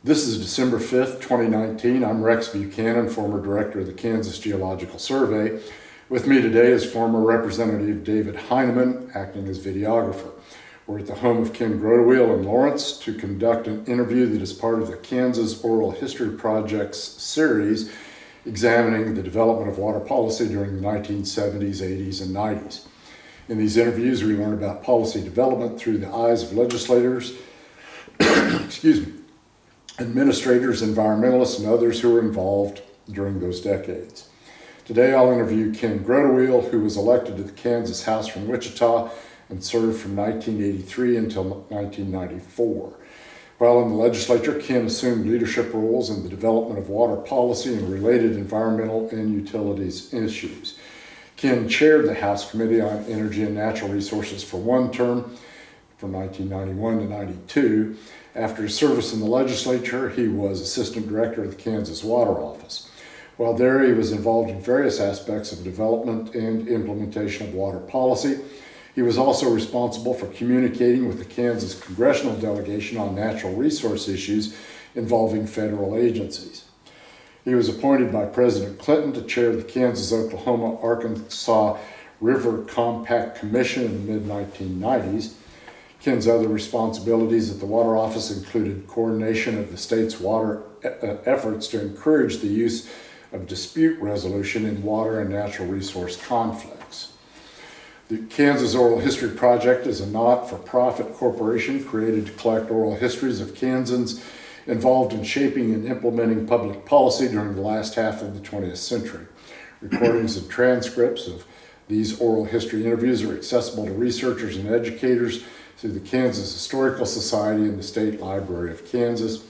This is December 5th, 2019. I'm Rex Buchanan, former director of the Kansas Geological Survey. With me today is former Representative David Heineman, acting as videographer. We're at the home of Ken Grotewiel in Lawrence to conduct an interview that is part of the Kansas Oral History Project's series examining the development of water policy during the 1970s, 80s, and 90s. In these interviews, we learn about policy development through the eyes of legislators, administrators, environmentalists, and others who were involved during those decades. Today, I'll interview Ken Grotewiel, who was elected to the Kansas House from Wichita and served from 1983 until 1994. While in the legislature, Ken assumed leadership roles in the development of water policy and related environmental and utilities issues. Ken chaired the House Committee on Energy and Natural Resources for one term, from 1991 to 92. After his service in the legislature, he was assistant director of the Kansas Water Office. While there, he was involved in various aspects of development and implementation of water policy. He was also responsible for communicating with the Kansas congressional delegation on natural resource issues involving federal agencies. He was appointed by President Clinton to chair the Kansas-Oklahoma-Arkansas River Compact Commission in the mid-1990s. Ken's other responsibilities at the Water Office included coordination of the state's water efforts to encourage the use of dispute resolution in water and natural resource conflicts. The Kansas Oral History Project is a not-for-profit corporation created to collect oral histories of Kansans involved in shaping and implementing public policy during the last half of the 20th century. Recordings and transcripts of these oral history interviews are accessible to researchers and educators through the Kansas Historical Society and the State Library of Kansas.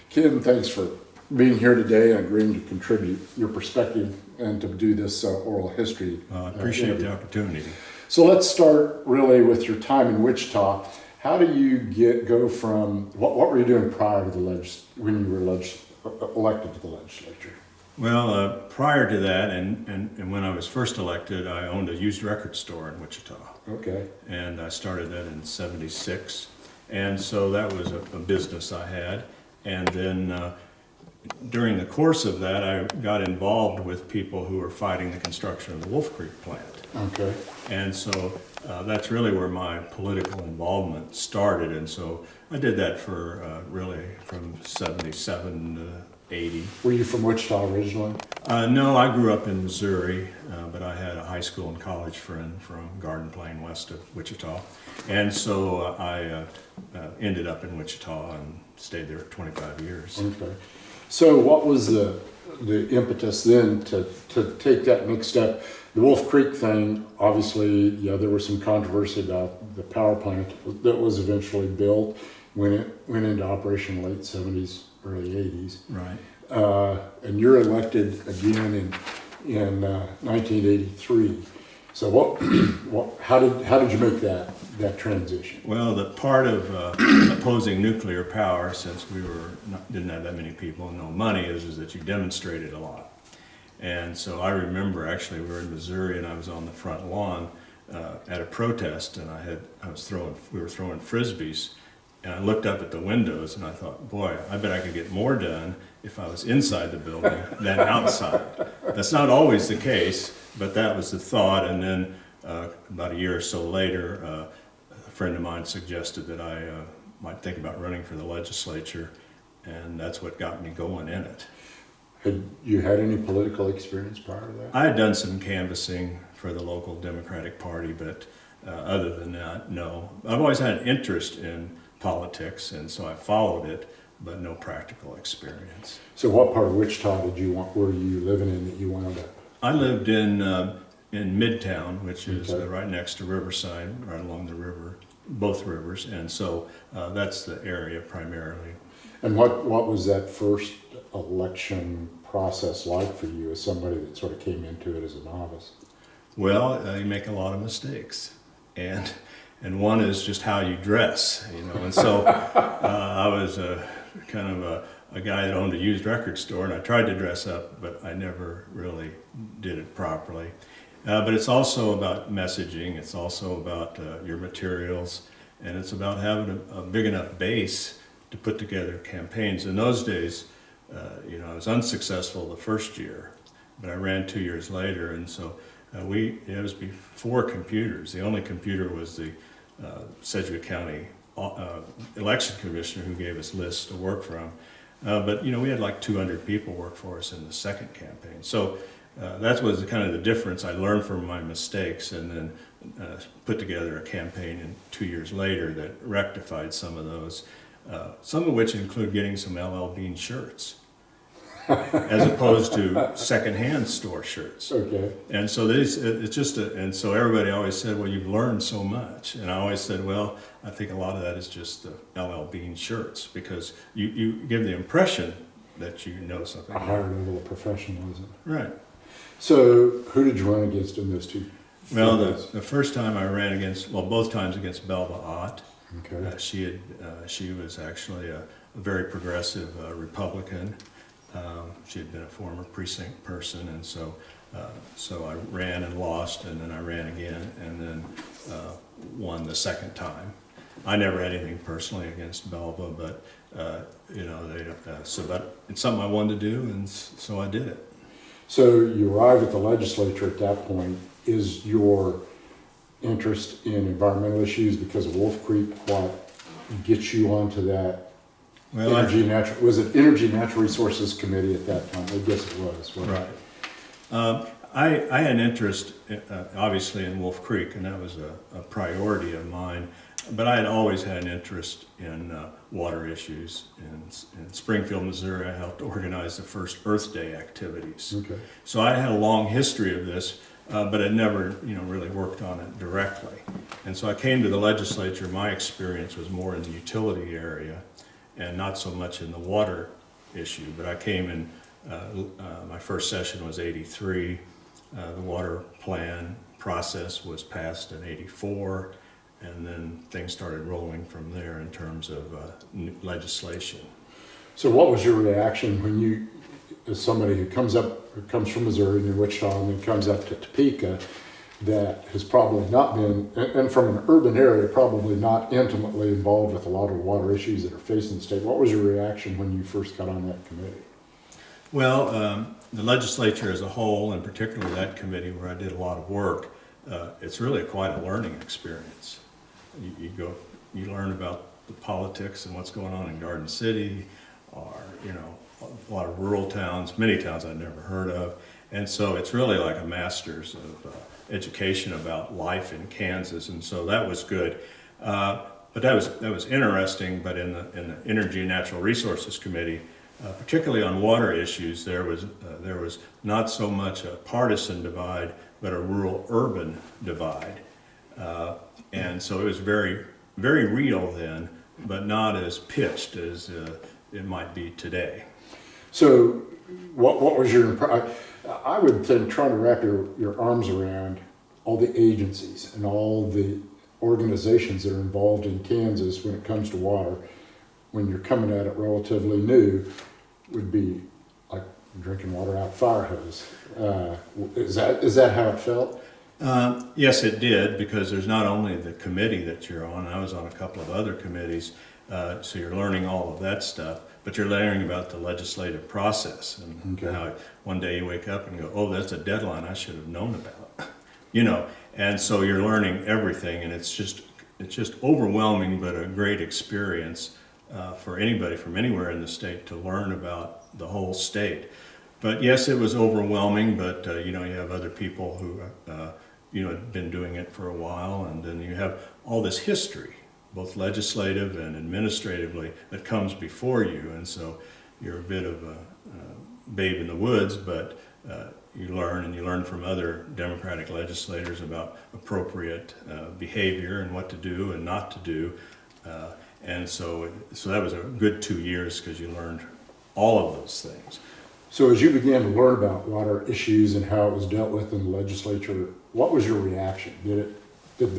Ken, thanks for being here today and agreeing to contribute your perspective and to do this oral history. I appreciate the opportunity. So let's start really with your time in Wichita. How do you go from, what were you doing prior to when you were elected to the legislature? Well, prior to that, and when I was first elected, I owned a used record store in Wichita. Okay. And I started that in '76. And so that was a business I had. And then during the course of that, I got involved with people who were fighting the construction of the Wolf Creek plant. Okay. And so that's really where my political involvement started. And so I did that for really from '77 to '80. Were you from Wichita originally? No, I grew up in Missouri, but I had a high school and college friend from Garden Plain west of Wichita. And so I ended up in Wichita and stayed there 25 years. Okay. So what was the impetus then to take that next step? The Wolf Creek thing, obviously, there was some controversy about the power plant that was eventually built when it went into operation in the late 70s, early 80s. Right. And you're elected again in 1983. So how did you make that transition? Well, the part of opposing nuclear power, since we didn't have that many people and no money, is that you demonstrated a lot. And so I remember actually we were in Missouri and I was on the front lawn at a protest, and we were throwing frisbees, and I looked up at the windows and I thought, boy, I bet I could get more done if I was inside the building than outside. That's not always the case, but that was the thought. And then about a year or so later, a friend of mine suggested that I might think about running for the legislature, and that's what got me going in it. Had you had any political experience prior to that? I had done some canvassing for the local Democratic Party, but other than that, no. I've always had an interest in politics, and so I followed it, but no practical experience. So what part of Wichita were you living in that you wound up? I lived in Midtown, which is right next to Riverside, right along the river, both rivers, and so that's the area primarily. And what was that first election process like for you as somebody that sort of came into it as a novice? Well, you make a lot of mistakes, and one is just how you dress, and so I was kind of a guy that owned a used record store, and I tried to dress up, but I never really did it properly. But it's also about messaging, it's also about your materials, and it's about having a big enough base to put together campaigns. In those days, I was unsuccessful the first year, but I ran 2 years later, and so it was before computers. The only computer was the Sedgwick County election commissioner who gave us lists to work from. But we had like 200 people work for us in the second campaign. So that was kind of the difference. I learned from my mistakes and then put together a campaign 2 years later that rectified some of those, some of which include getting some LL Bean shirts. As opposed to secondhand store shirts. Okay. And so and so everybody always said, well, you've learned so much. And I always said, well, I think a lot of that is just the LL Bean shirts, because you give the impression that you know something. A higher level of professionalism. Right. So who did you run against in those two? Well, the first time I ran both times against Belva Ott. Okay. She was actually a very progressive Republican. She had been a former precinct person, and so I ran and lost, and then I ran again, and then won the second time. I never had anything personally against Belva, but it's something I wanted to do, and so I did it. So you arrive at the legislature at that point. Is your interest in environmental issues because of Wolf Creek what gets you onto that? Well, was it Energy Natural Resources Committee at that time? I guess it was. Right. I had an interest, obviously, in Wolf Creek, and that was a priority of mine. But I had always had an interest in water issues. In Springfield, Missouri, I helped organize the first Earth Day activities. Okay. So I had a long history of this, but had never, really worked on it directly. And so I came to the legislature. My experience was more in the utility area, and not so much in the water issue. But I came in, my first session was '83. The water plan process was passed in '84, and then things started rolling from there in terms of legislation. So what was your reaction when you, as somebody who comes from Missouri near Wichita and then comes up to Topeka, that has probably not been, and from an urban area, probably not intimately involved with a lot of water issues that are facing the state. What was your reaction when you first got on that committee? Well, the legislature as a whole, and particularly that committee where I did a lot of work, it's really quite a learning experience. You learn about the politics and what's going on in Garden City, or a lot of rural towns, many towns I'd never heard of, and so it's really like a master's of education about life in Kansas, and so that was good. But that was interesting. But in the Energy and Natural Resources Committee, particularly on water issues, there was not so much a partisan divide, but a rural-urban divide, and so it was very, very real then, but not as pitched as it might be today. So, what was your? I would think trying to wrap your arms around all the agencies and all the organizations that are involved in Kansas when it comes to water, when you're coming at it relatively new, would be like drinking water out of a fire hose. Is that how it felt? Yes, it did, because there's not only the committee that you're on. I was on a couple of other committees, so you're learning all of that stuff. But you're learning about the legislative process, and how one day you wake up and go, oh, that's a deadline I should have known about, and so you're learning everything, and it's just overwhelming, but a great experience for anybody from anywhere in the state to learn about the whole state. But yes, it was overwhelming, but you have other people who had been doing it for a while, and then you have all this history, both legislative and administratively, that comes before you, and so you're a bit of a babe in the woods, but you learn from other Democratic legislators about appropriate behavior and what to do and not to do, and so that was a good 2 years, because you learned all of those things. So as you began to learn about water issues and how it was dealt with in the legislature, what was your reaction? Did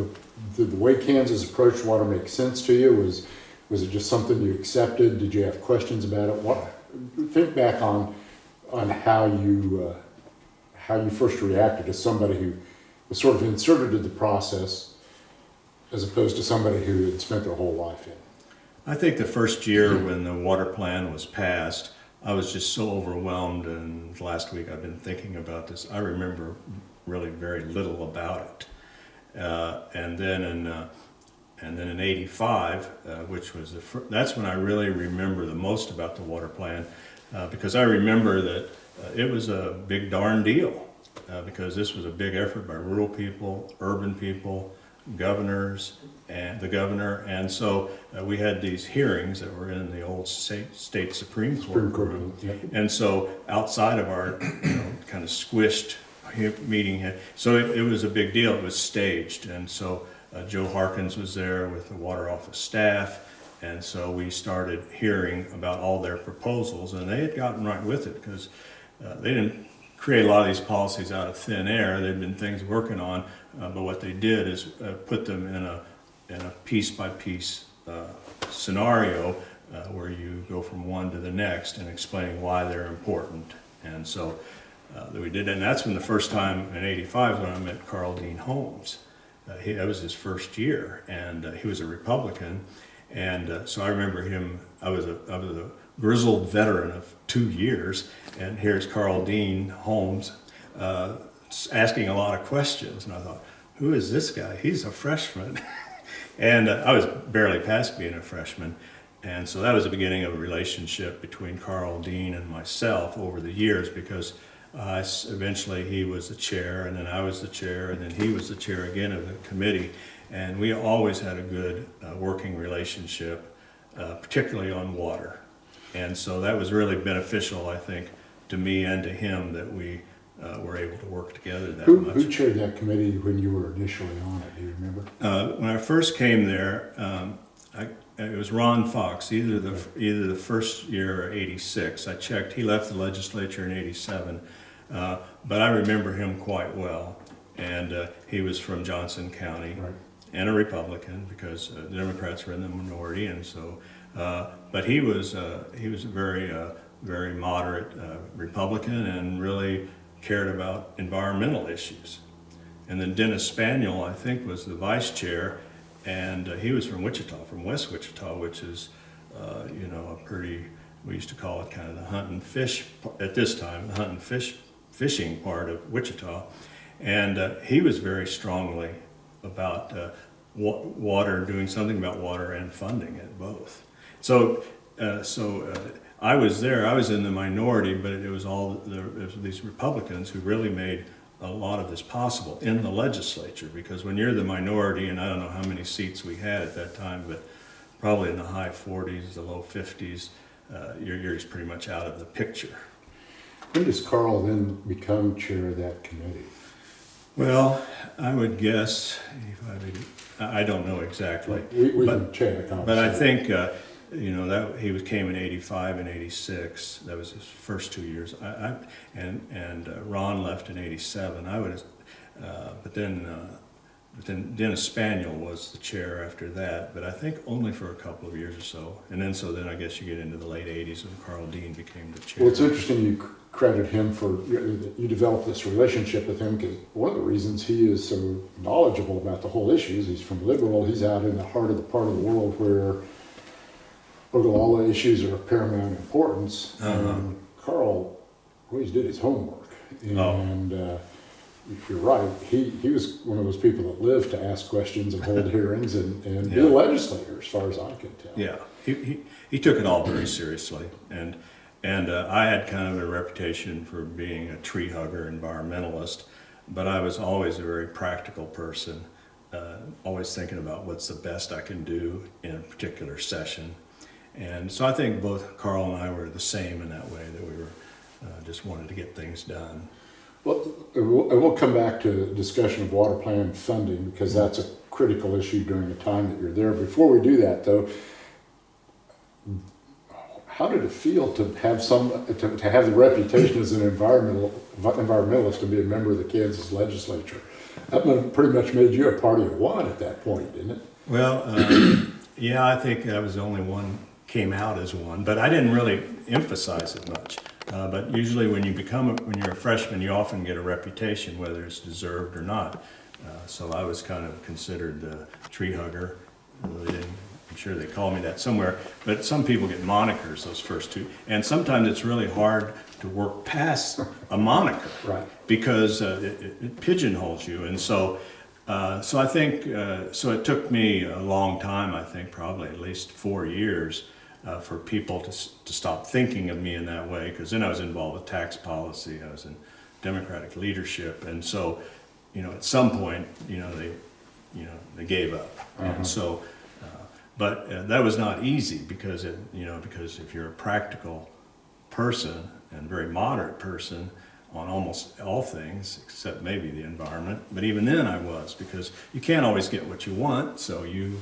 the way Kansas approached water make sense to you? Was it just something you accepted? Did you have questions about it? Think back on how you first reacted as somebody who was sort of inserted into the process, as opposed to somebody who had spent their whole life in. I think the first year when the water plan was passed, I was just so overwhelmed, and last week I've been thinking about this. I remember really very little about it. And then in '85, which was that's when I really remember the most about the water plan, because I remember that it was a big darn deal, because this was a big effort by rural people, urban people, governors, and the governor, and so we had these hearings that were in the old state Supreme Court room, and so outside of our kind of squished meeting, so it was a big deal. It was staged, and so Joe Harkins was there with the water office staff, and so we started hearing about all their proposals, and they had gotten right with it, because they didn't create a lot of these policies out of thin air. There'd been things working on, but what they did is put them in a piece by piece scenario where you go from one to the next and explaining why they're important. And so we did, and that's when the first time in '85 when I met Carl Dean Holmes. That was his first year, and he was a Republican, and so I remember him. I was a grizzled veteran of 2 years, and here's Carl Dean Holmes asking a lot of questions, and I thought, who is this guy? He's a freshman. And I was barely past being a freshman, and so that was the beginning of a relationship between Carl Dean and myself over the years, because eventually he was the chair, and then I was the chair, and then he was the chair again of the committee, and we always had a good working relationship, particularly on water. And so that was really beneficial, I think, to me and to him, that we were able to work together that much. Who chaired that committee when you were initially on it? Do you remember? When I first came there, it was Ron Fox, either the first year or '86. I checked. He left the legislature in '87, but I remember him quite well. And he was from Johnson County, right, and a Republican, because the Democrats were in the minority, and so. But he was a very moderate Republican, and really cared about environmental issues. And then Dennis Spaniel, I think, was the vice chair, and he was from Wichita, from West Wichita, which is, a pretty, we used to call it kind of the hunt and fish, at this time, the hunt and fishing part of Wichita. And he was very strongly about water, doing something about water and funding it both. So I was there. I was in the minority, but it was these Republicans who really made a lot of this possible in the legislature. Because when you're the minority, and I don't know how many seats we had at that time, but probably in the high 40s, the low 50s, you're just pretty much out of the picture. When does Carl then become chair of that committee? Well, I would guess, I don't know exactly. We can check, obviously. But I think, that he came in '85 and '86. That was his first 2 years. And Ron left in '87. But then Dennis Spaniel was the chair after that. But I think only for a couple of years or so. And then I guess you get into the late '80s, and Carl Dean became the chair. Well, it's interesting you credit him for, you developed this relationship with him, because one of the reasons he is so knowledgeable about the whole issue is he's from Liberal. He's out in the heart of the part of the world where Ogallala issues are of paramount importance. Carl always did his homework, and you're right. He was one of those people that lived to ask questions and hold hearings and be a legislator, as far as I can tell. Yeah, he took it all very seriously, and I had kind of a reputation for being a tree hugger, environmentalist, but I was always a very practical person, always thinking about what's the best I can do in a particular session. And so I think both Carl and I were the same in that way, that we were just wanted to get things done. Well, we'll come back to the discussion of water plan funding, because that's a critical issue during the time that you're there. Before we do that, though, how did it feel to have to have the reputation as an environmentalist and be a member of the Kansas legislature? That pretty much made you a party of one at that point, didn't it? Well, yeah, I think I was the only one came out as one, but I didn't really emphasize it much. But usually when you're a freshman, you often get a reputation, whether it's deserved or not. So I was kind of considered the tree hugger. I'm sure they call me that somewhere, but some people get monikers those first two. And sometimes it's really hard to work past a moniker. Right. Because it pigeonholes you. And so, so I think, so it took me a long time, I think probably at least 4 years for people to stop thinking of me in that way, because then I was involved with tax policy, I was in Democratic leadership, and so, at some point, they gave up. And so, but that was not easy because, because if you're a practical person and very moderate person on almost all things, except maybe the environment, but even then I was, because you can't always get what you want, so you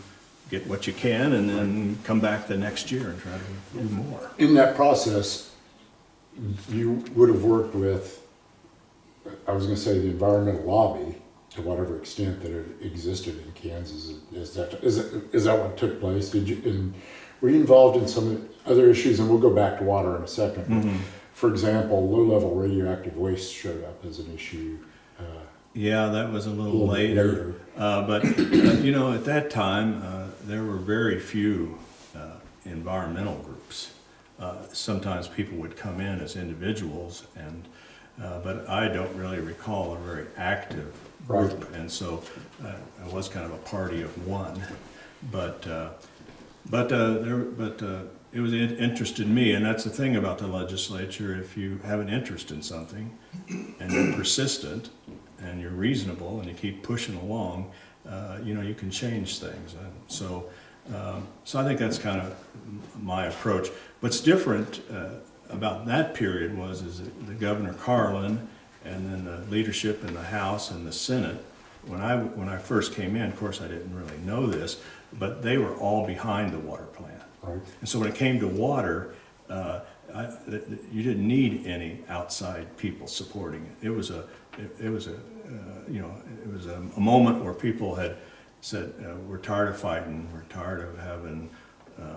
get what you can and then come back the next year and try to do more. In that process, you would have worked with, I was going to say, the environmental lobby to whatever extent that it existed in Kansas. Is that what took place? Were you involved in some other issues? And we'll go back to water in a second. Mm-hmm. For example, low-level radioactive waste showed up as an issue. Yeah, that was a little later. But at that time, there were very few environmental groups. Sometimes people would come in as individuals, but I don't really recall a very active group, Right. and so I was kind of a party of one. But it was interested me, and that's the thing about the legislature. If you have an interest in something, and you're persistent, and you're reasonable, and you keep pushing along, you can change things. So I think that's kind of my approach. What's different about that period is that the Governor Carlin, and then the leadership in the House and the Senate. When I first came in, of course, I didn't really know this, but they were all behind the water plan. Right. And so when it came to water, you didn't need any outside people supporting it. It was a moment where people had said, we're tired of fighting, we're tired of having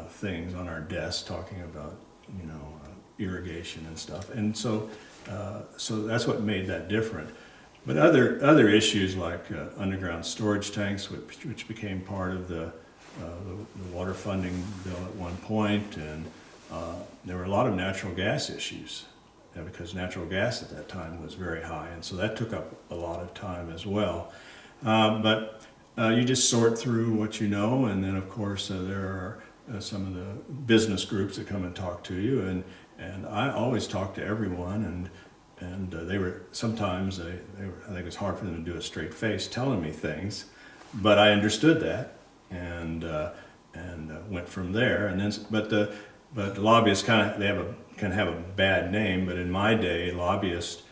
things on our desks talking about, irrigation and stuff. And so that's what made that different. But other issues like underground storage tanks, which became part of the water funding bill at one point, and there were a lot of natural gas issues because natural gas at that time was very high, and so that took up a lot of time as well. But you just sort through what you know, and then of course there are some of the business groups that come and talk to you, and I always talk to everyone, and they were sometimes I think it was hard for them to do a straight face telling me things, but I understood that and went from there. And then but the lobbyists can have a bad name, but in my day lobbyists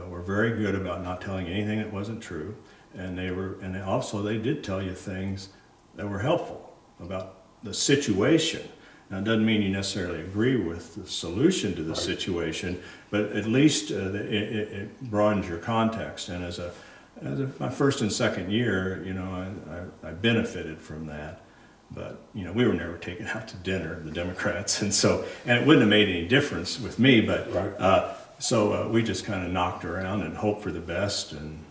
were very good about not telling anything that wasn't true, and they did tell you things that were helpful about the situation. Now, it doesn't mean you necessarily agree with the solution to the situation, but at least it broadens your context. And as my first and second year, I benefited from that. But we were never taken out to dinner, the Democrats, and it wouldn't have made any difference with me. But right. We just kind of knocked around and hoped for the best. And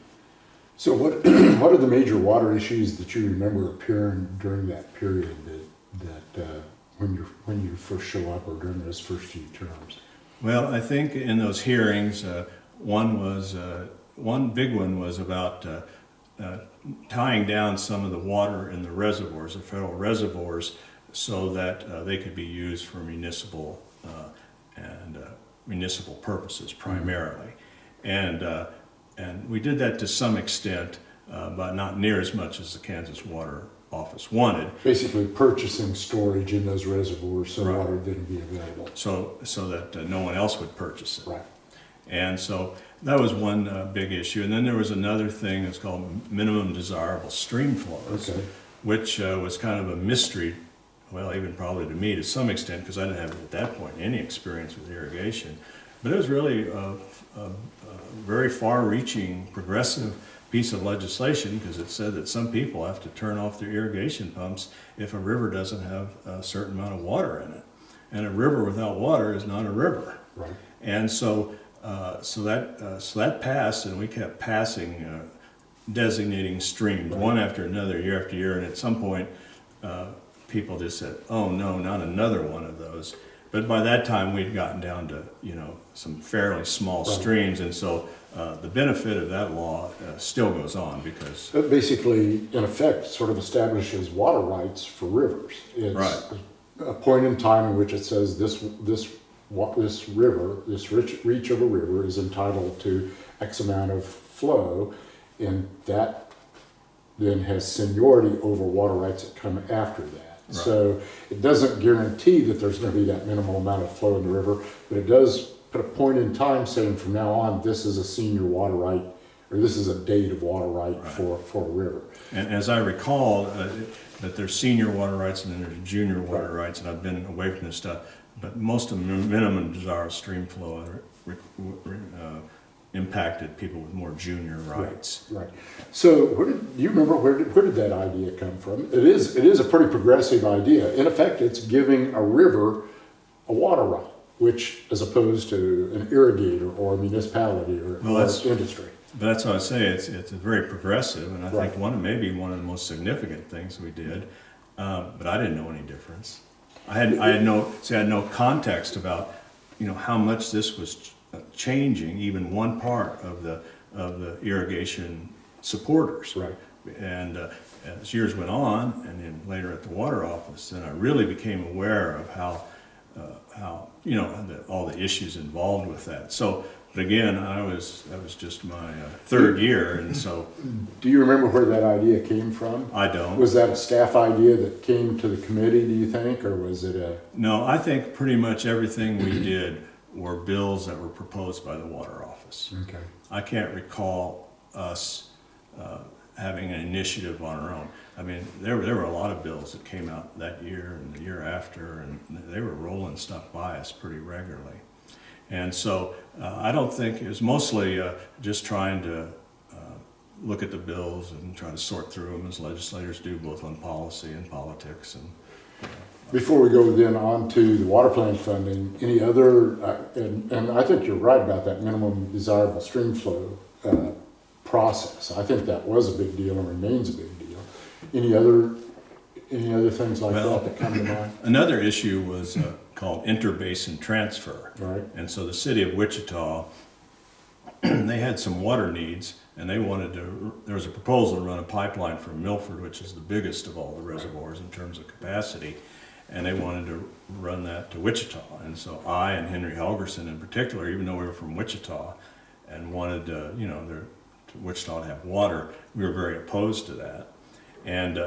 so, what are the major water issues that you remember appearing during that period that when you first show up, or during those first few terms? Well, I think in those hearings, one big one was about tying down some of the water in the reservoirs, the federal reservoirs, so that they could be used for municipal municipal purposes primarily. Mm-hmm. And we did that to some extent, but not near as much as the Kansas Water Office wanted. Basically purchasing storage in those reservoirs so Right. water didn't be available. So that no one else would purchase it. Right. And so that was one big issue. And then there was another thing that's called minimum desirable stream flows, Okay. which was kind of a mystery, well, even probably to me to some extent, because I didn't have at that point any experience with irrigation. But it was really a very far-reaching, progressive piece of legislation, because it said that some people have to turn off their irrigation pumps if a river doesn't have a certain amount of water in it. And a river without water is not a river. Right. And so that passed, and we kept passing, designating streams one after another, year after year, and at some point, people just said, oh no, not another one of those. But by that time, we'd gotten down to, some fairly small streams, and so the benefit of that law still goes on because... It basically, in effect, sort of establishes water rights for rivers. It's Right. a point in time in which it says this river, this reach of a river is entitled to X amount of flow, and that then has seniority over water rights that come after that. Right. So it doesn't guarantee that there's going to be that minimal amount of flow in the river, but it does put a point in time saying from now on this is a senior water right, or this is a date of water right. For a river. And as I recall, that there's senior water rights and then there's junior water rights, and I've been away from this stuff, but most of the minimum desirable stream flow impacted people with more junior rights. Right. So do you remember where did that idea come from? It is a pretty progressive idea. In effect, it's giving a river a water right, which as opposed to an irrigator or a municipality or industry. But that's what I say. It's very progressive, and I think maybe one of the most significant things we did. But I didn't know any difference. I had no context about how much this was changing even one part of the irrigation supporters. Right. And as years went on, and then later at the water office, then I really became aware of how all the issues involved with that. So, but again, that was just my third year, and so. Do you remember where that idea came from? I don't. Was that a staff idea that came to the committee, do you think, or was it a? No, I think pretty much everything we did were bills that were proposed by the water office. Okay. I can't recall us having an initiative on our own. I mean, there were a lot of bills that came out that year and the year after, and they were rolling stuff by us pretty regularly. And so I don't think it was mostly just trying to look at the bills and try to sort through them as legislators do, both on policy and politics. And before we go then on to the water plan funding, any other, and I think you're right about that minimum desirable stream flow process. I think that was a big deal and remains a big deal. Any other things like that come to mind? Another issue was called interbasin transfer. Right. And so the city of Wichita, they had some water needs, and there was a proposal to run a pipeline from Milford, which is the biggest of all the reservoirs in terms of capacity, and they wanted to run that to Wichita. And so I and Henry Helgerson in particular, even though we were from Wichita and wanted Wichita to have water, we were very opposed to that. And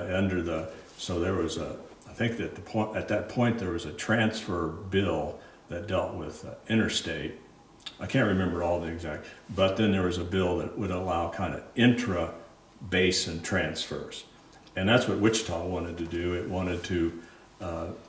so there was I think that at that point there was a transfer bill that dealt with interstate. I can't remember all the exact, but then there was a bill that would allow kind of intra-basin transfers. And that's what Wichita wanted to do. It wanted to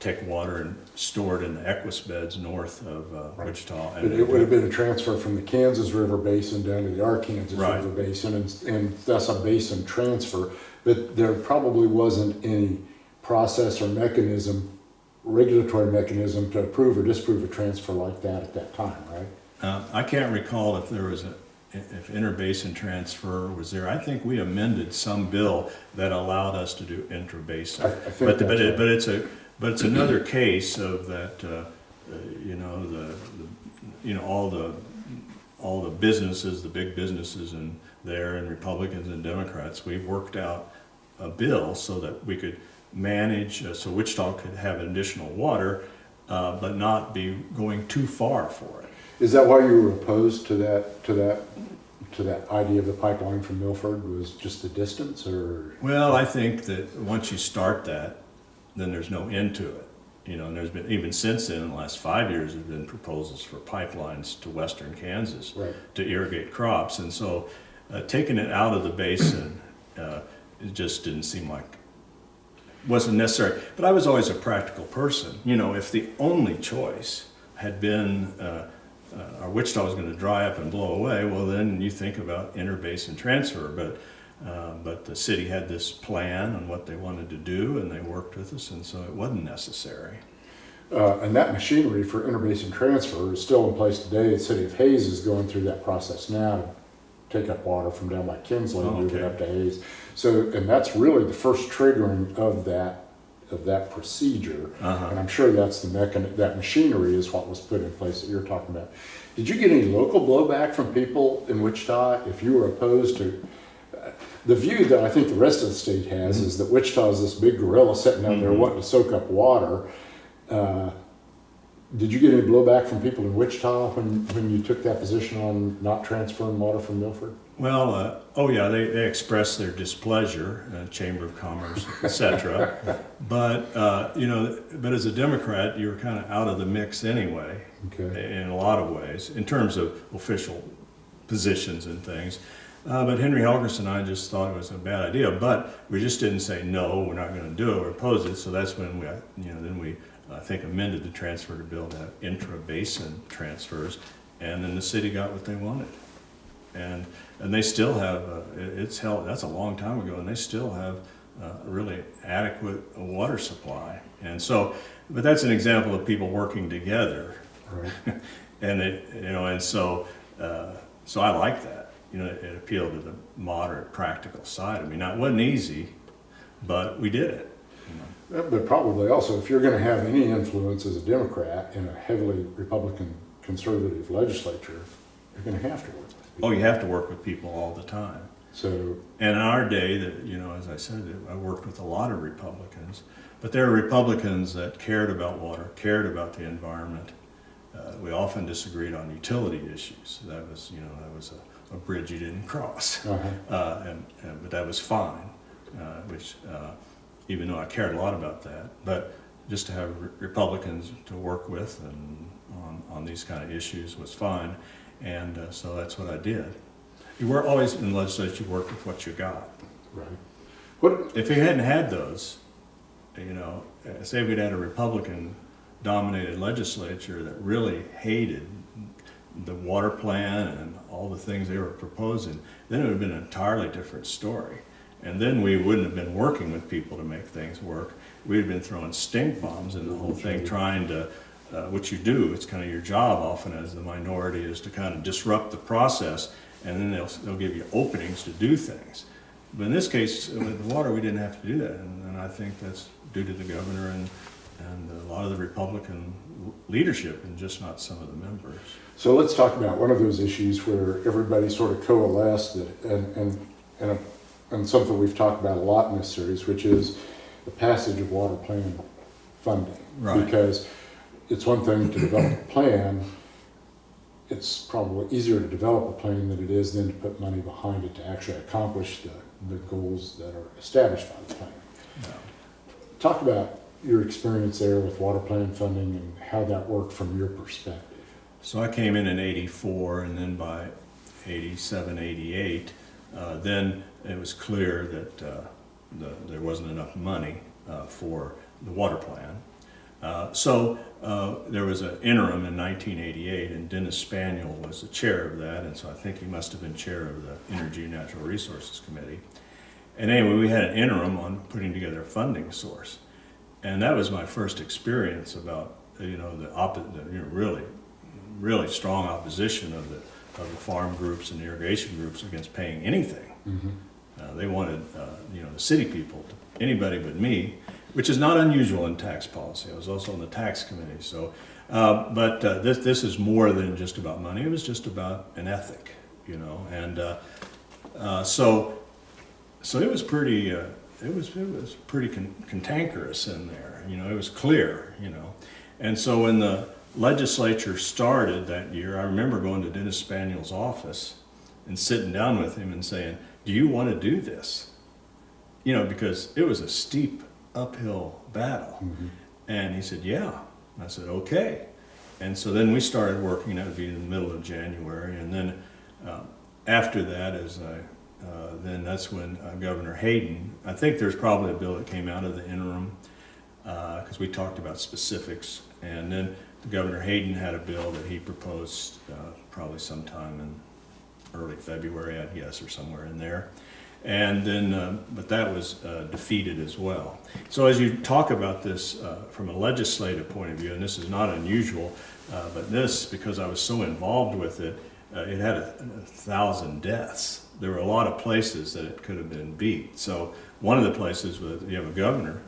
take water and store it in the Equus Beds north of Wichita. And it would have been a transfer from the Kansas River Basin down to the Arkansas Right. River Basin, and that's a basin transfer. But there probably wasn't any process or regulatory mechanism to approve or disapprove a transfer like that at that time, right? I can't recall if interbasin transfer was there. I think we amended some bill that allowed us to do intrabasin. I think But it's another case of that. All the businesses, the big businesses in there, and Republicans and Democrats, we worked out a bill so that we could manage, so Wichita could have additional water, but not be going too far for it. Is that why you were opposed to that idea of the pipeline from Milford? Was just the distance, or? Well, I think that once you start that, then there's no end to it. And there's been, even since then, in the last 5 years, there's been proposals for pipelines to western Kansas Right. to irrigate crops. And so taking it out of the basin, it just didn't seem like, wasn't necessary. But I was always a practical person. If the only choice had been our Wichita was going to dry up and blow away, well, then you think about interbasin transfer. But the city had this plan on what they wanted to do, and they worked with us, and so it wasn't necessary. And that machinery for interbasin transfer is still in place today. The city of Hayes is going through that process now to take up water from down by Kinsley and move it up to Hayes. So, and that's really the first triggering of that of that procedure. Uh-huh. And I'm sure that's that machinery is what was put in place that you're talking about. Did you get any local blowback from people in Wichita if you were opposed to the view that I think the rest of the state has is that Wichita is this big gorilla sitting out there wanting to soak up water. Did you get any blowback from people in Wichita when you took that position on not transferring water from Milford? Well, oh yeah, they expressed their displeasure, Chamber of Commerce, etc. But but as a Democrat, you were kind of out of the mix anyway, Okay. in a lot of ways, in terms of official positions and things. But Henry Helgerson and I just thought it was a bad idea, but we just didn't say no, we're not going to do it or oppose it. So that's when we, then we, I think, amended the transfer to bill to have intra-basin transfers, and then the city got what they wanted. And they still have, that's a long time ago, and they still have a really adequate water supply. And so, but that's an example of people working together. Right. And so I like that. It appealed to the moderate, practical side of me. Now, it wasn't easy, but we did it. But probably also, if you're going to have any influence as a Democrat in a heavily Republican conservative legislature, you're going to have to work with people. Oh, you have to work with people all the time. So, and in our day, as I said, I worked with a lot of Republicans, but there were Republicans that cared about water, cared about the environment. We often disagreed on utility issues. That was a bridge you didn't cross, but that was fine. Even though I cared a lot about that, but just to have Republicans to work with and on these kind of issues was fine, and so that's what I did. You were always in the legislature, you worked with what you got. right. What? If you hadn't had those, say we'd had a Republican-dominated legislature that really hated the water plan and all the things they were proposing, then it would have been an entirely different story. And then we wouldn't have been working with people to make things work. We'd have been throwing stink bombs in the whole thing, trying to, what you do, it's kind of your job often as the minority, is to kind of disrupt the process, and then they'll give you openings to do things. But in this case, with the water, we didn't have to do that, and I think that's due to the governor and a lot of the Republican leadership, and just not some of the members. So let's talk about one of those issues where everybody sort of coalesced and something we've talked about a lot in this series, which is the passage of water plan funding. Right. Because it's one thing to develop a plan, it's probably easier to develop a plan than it is then to put money behind it to actually accomplish the goals that are established by the plan. No. Talk about your experience there with water plan funding and how that worked from your perspective. So I came in '84, and then by '87, '88, then it was clear that there wasn't enough money for the water plan. So there was an interim in 1988, and Dennis Spaniel was the chair of that, and so I think he must have been chair of the Energy and Natural Resources Committee. And anyway, we had an interim on putting together a funding source. And that was my first experience about, really strong opposition of the farm groups and the irrigation groups against paying anything. Mm-hmm. They wanted, the city people, anybody but me, which is not unusual in tax policy. I was also on the tax committee. So, but this is more than just about money. It was just about an ethic, and so it was pretty. It was pretty cantankerous in there. It was clear. And so when the legislature started that year, I remember going to Dennis Spaniel's office and sitting down with him and saying, "Do you want to do this?" Because it was a steep uphill battle. Mm-hmm. And he said, "Yeah." And I said, "Okay." And so then we started working. That would be in the middle of January. And then after that, then that's when Governor Hayden, I think there's probably a bill that came out of the interim, because we talked about specifics. And then Governor Hayden had a bill that he proposed probably sometime in early February, I'd guess, or somewhere in there. And then, but that was defeated as well. So as you talk about this from a legislative point of view, and this is not unusual, but this, because I was so involved with it, it had 1,000 deaths. There were a lot of places that it could have been beat. So one of the places was you have a governor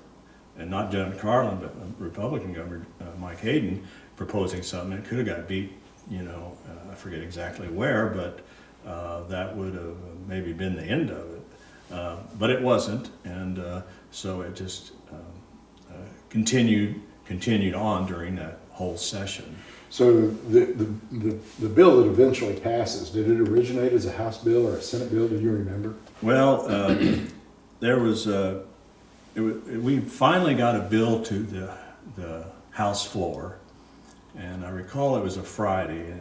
and not John Carlin, but Republican Governor Mike Hayden proposing something. It could have got beat, I forget exactly where, but that would have maybe been the end of it. But it wasn't, and so it just continued on during that whole session. So the bill that eventually passes, did it originate as a House bill or a Senate bill? Do you remember? Well, there was we finally got a bill to the House floor, and I recall it was a Friday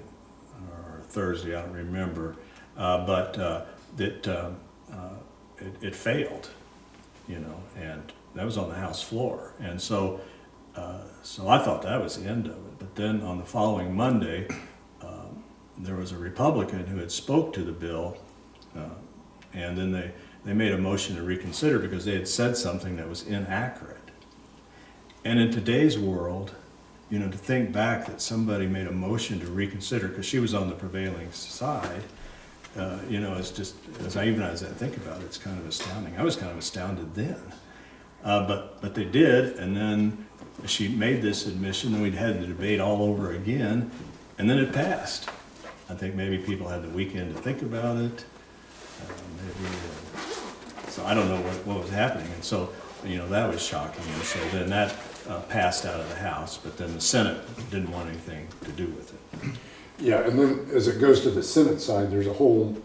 or Thursday, I don't remember, but it failed, and that was on the House floor, and so I thought that was the end of it. But then on the following Monday, there was a Republican who had spoke to the bill, and then they made a motion to reconsider because they had said something that was inaccurate. And in today's world, to think back that somebody made a motion to reconsider because she was on the prevailing side, it's just, as I think about it, it's kind of astounding. I was kind of astounded then. But they did, and then she made this admission, and we'd had the debate all over again, and then it passed. I think maybe people had the weekend to think about it. So I don't know what was happening, and so that was shocking, and so then that passed out of the House, but then the Senate didn't want anything to do with it. Yeah, and then as it goes to the Senate side, there's a whole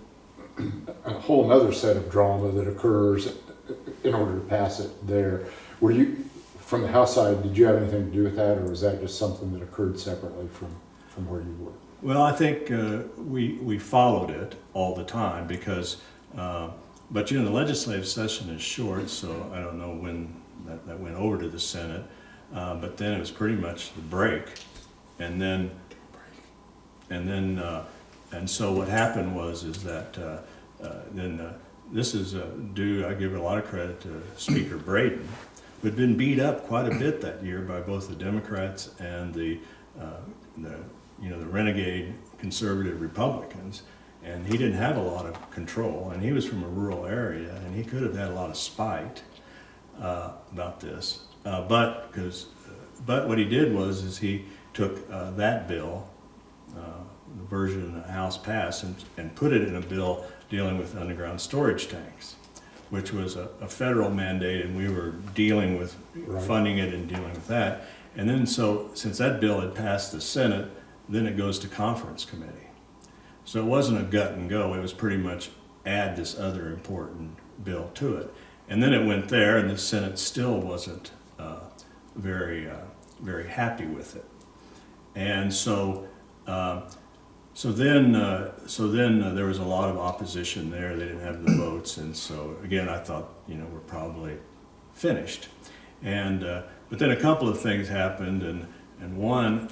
other set of drama that occurs in order to pass it there. Were you, from the House side, did you have anything to do with that, or was that just something that occurred separately from where you were? Well, I think we followed it all the time because, but the legislative session is short, so I don't know when that went over to the Senate, but then it was pretty much the break, and so what happened is that this is due, I give a lot of credit to Speaker Braden, who had been beat up quite a bit that year by both the Democrats and the renegade conservative Republicans, and he didn't have a lot of control, and he was from a rural area, and he could have had a lot of spite about this, but what he did was he took that bill, the version the House passed, and put it in a bill dealing with underground storage tanks, which was a federal mandate, and we were dealing with funding it and dealing with that. And then so since that bill had passed the Senate, then it goes to conference committee. So it wasn't a gut and go, it was pretty much add this other important bill to it. And then it went there, and the Senate still wasn't very happy with it. And so then there was a lot of opposition there. They didn't have the votes, and so again, I thought, we're probably finished. And but then a couple of things happened, and one,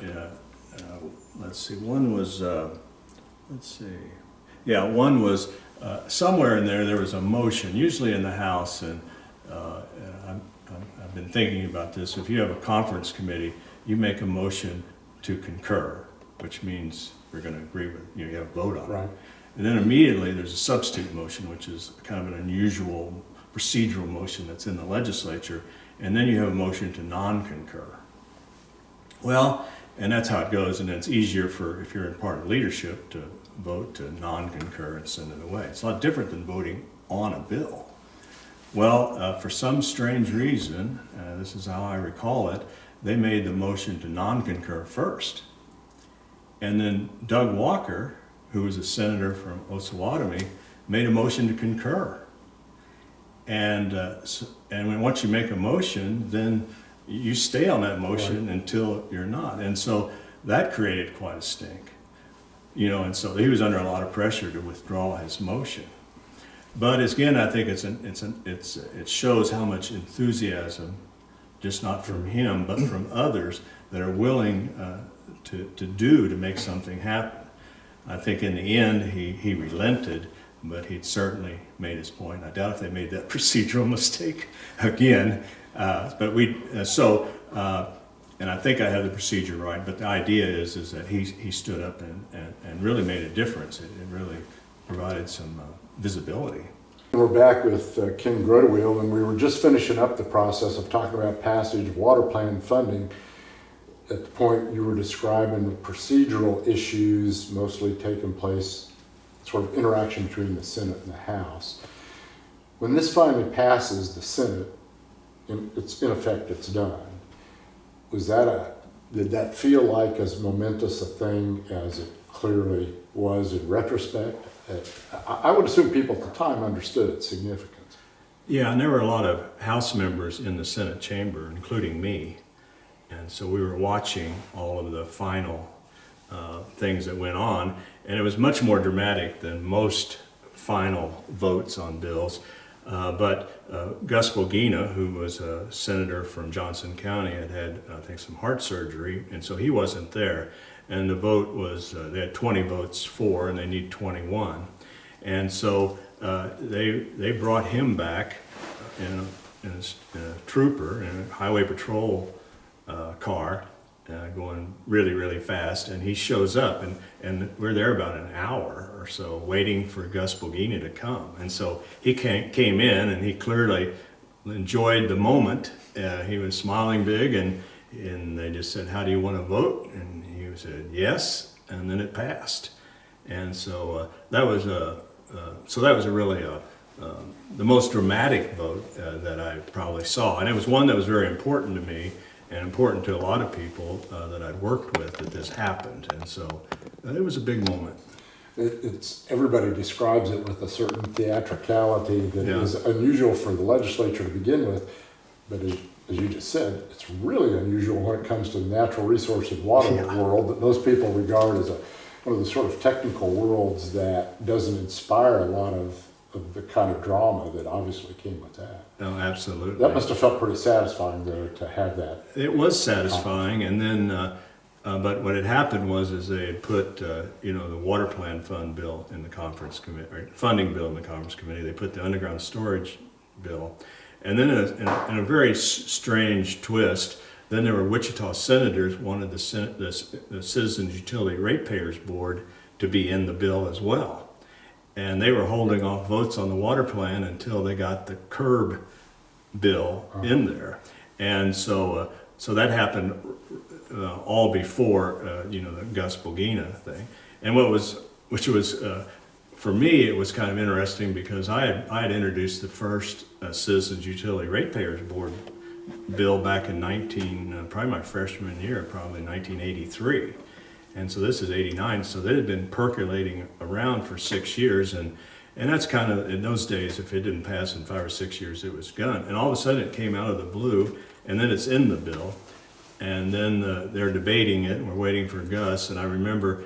one was somewhere in there was a motion, usually in the House, and I've been thinking about this. If you have a conference committee, you make a motion to concur, which means we're going to agree with, you have a vote on it. And then immediately there's a substitute motion, which is kind of an unusual procedural motion that's in the legislature, and then you have a motion to non-concur. Well, and that's how it goes, and it's easier for, if you're in part of leadership, to vote to non-concur and send it away. It's a lot different than voting on a bill. Well, for some strange reason, this is how I recall it, they made the motion to non-concur first. And then Doug Walker, who was a senator from Osawatomie, made a motion to concur. And once you make a motion, then you stay on that motion until you're not. And so that created quite a stink. And so he was under a lot of pressure to withdraw his motion. But again, I think it shows how much enthusiasm, just not from him, but from others that are willing to make something happen. I think in the end he relented, but he'd certainly made his point. I doubt if they made that procedural mistake again. And I think I have the procedure right, but the idea is that he stood up and really made a difference. It really provided some visibility. We're back with Ken Grotewiel, and we were just finishing up the process of talking about passage of water plan funding. At the point you were describing the procedural issues mostly taking place, sort of interaction between the Senate and the House. When this finally passes the Senate, it's in effect, it's done. Did that feel like as momentous a thing as it clearly was in retrospect? I would assume people at the time understood its significance. Yeah, and there were a lot of House members in the Senate chamber, including me. And so we were watching all of the final things that went on, and it was much more dramatic than most final votes on bills. But Gus Bogina, who was a senator from Johnson County, had I think, some heart surgery, and so he wasn't there. And the vote was, they had 20 votes for, and they need 21. And so they brought him back in a trooper, in a highway patrol car, going really, really fast. And he shows up, and we're there about an hour or so waiting for Gus Bogina to come. And so he came in, and he clearly enjoyed the moment. He was smiling big, and they just said, "How do you want to vote?" And he said, "Yes," and then it passed. And so that was really the most dramatic vote that I probably saw, and it was one that was very important to me and important to a lot of people that I'd worked with, that this happened. And so it was a big moment. Everybody describes it with a certain theatricality that is unusual for the legislature to begin with, but as you just said, it's really unusual when it comes to the natural resource and water world that most people regard as one of the sort of technical worlds that doesn't inspire a lot of the kind of drama that obviously came with that. No, absolutely. That must have felt pretty satisfying, though, to have that. It was satisfying, and then, but what had happened was they had put, the water plan fund bill in the conference committee, or funding bill in the conference committee. They put the underground storage bill, and then in a very strange twist, then there were Wichita senators wanted the Citizens Utility Ratepayers Board to be in the bill as well. And they were holding off votes on the water plan until they got the curb bill in there. And so that happened all before, the Gus Bogina thing. And which was for me, it was kind of interesting because I had introduced the first Citizens Utility Ratepayers Board bill back in probably my freshman year, probably 1983. And so this is 89, so they had been percolating around for 6 years, and that's kind of, in those days, if it didn't pass in 5 or 6 years, it was gone. And all of a sudden it came out of the blue, and then it's in the bill, and then they're debating it, and we're waiting for Gus, and I remember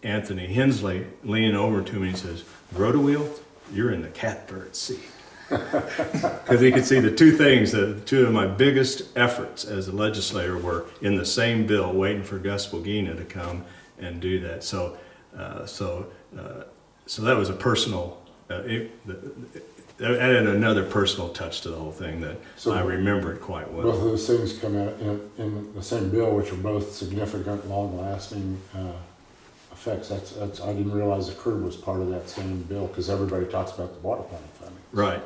Anthony Hensley leaning over to me and says, "Grotewiel, you're in the catbird seat." Because he could see the two things, two of my biggest efforts as a legislator were in the same bill, waiting for Gus Bogina to come and do that. So that was a personal, that added another personal touch to the whole thing that I remember it quite well. Both of those things come out in the same bill, which are both significant, long-lasting effects. That's I didn't realize the curb was part of that same bill, because everybody talks about the water plan funding. Right.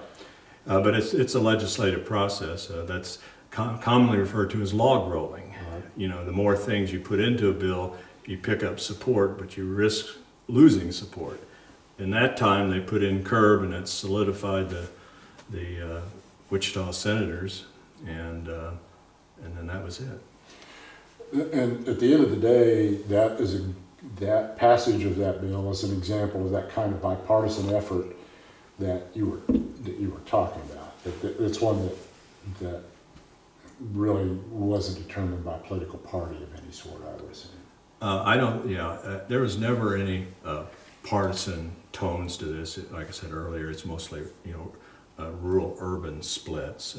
But it's a legislative process that's commonly referred to as log rolling. Right. The more things you put into a bill, you pick up support, but you risk losing support. In that time, they put in curb, and that solidified the Wichita senators, and then that was it. And at the end of the day, that passage of that bill is an example of that kind of bipartisan effort that you were talking about. It's one that really wasn't determined by a political party of any sort, I would assume. There was never any partisan tones to this. Like I said earlier, it's mostly rural-urban splits,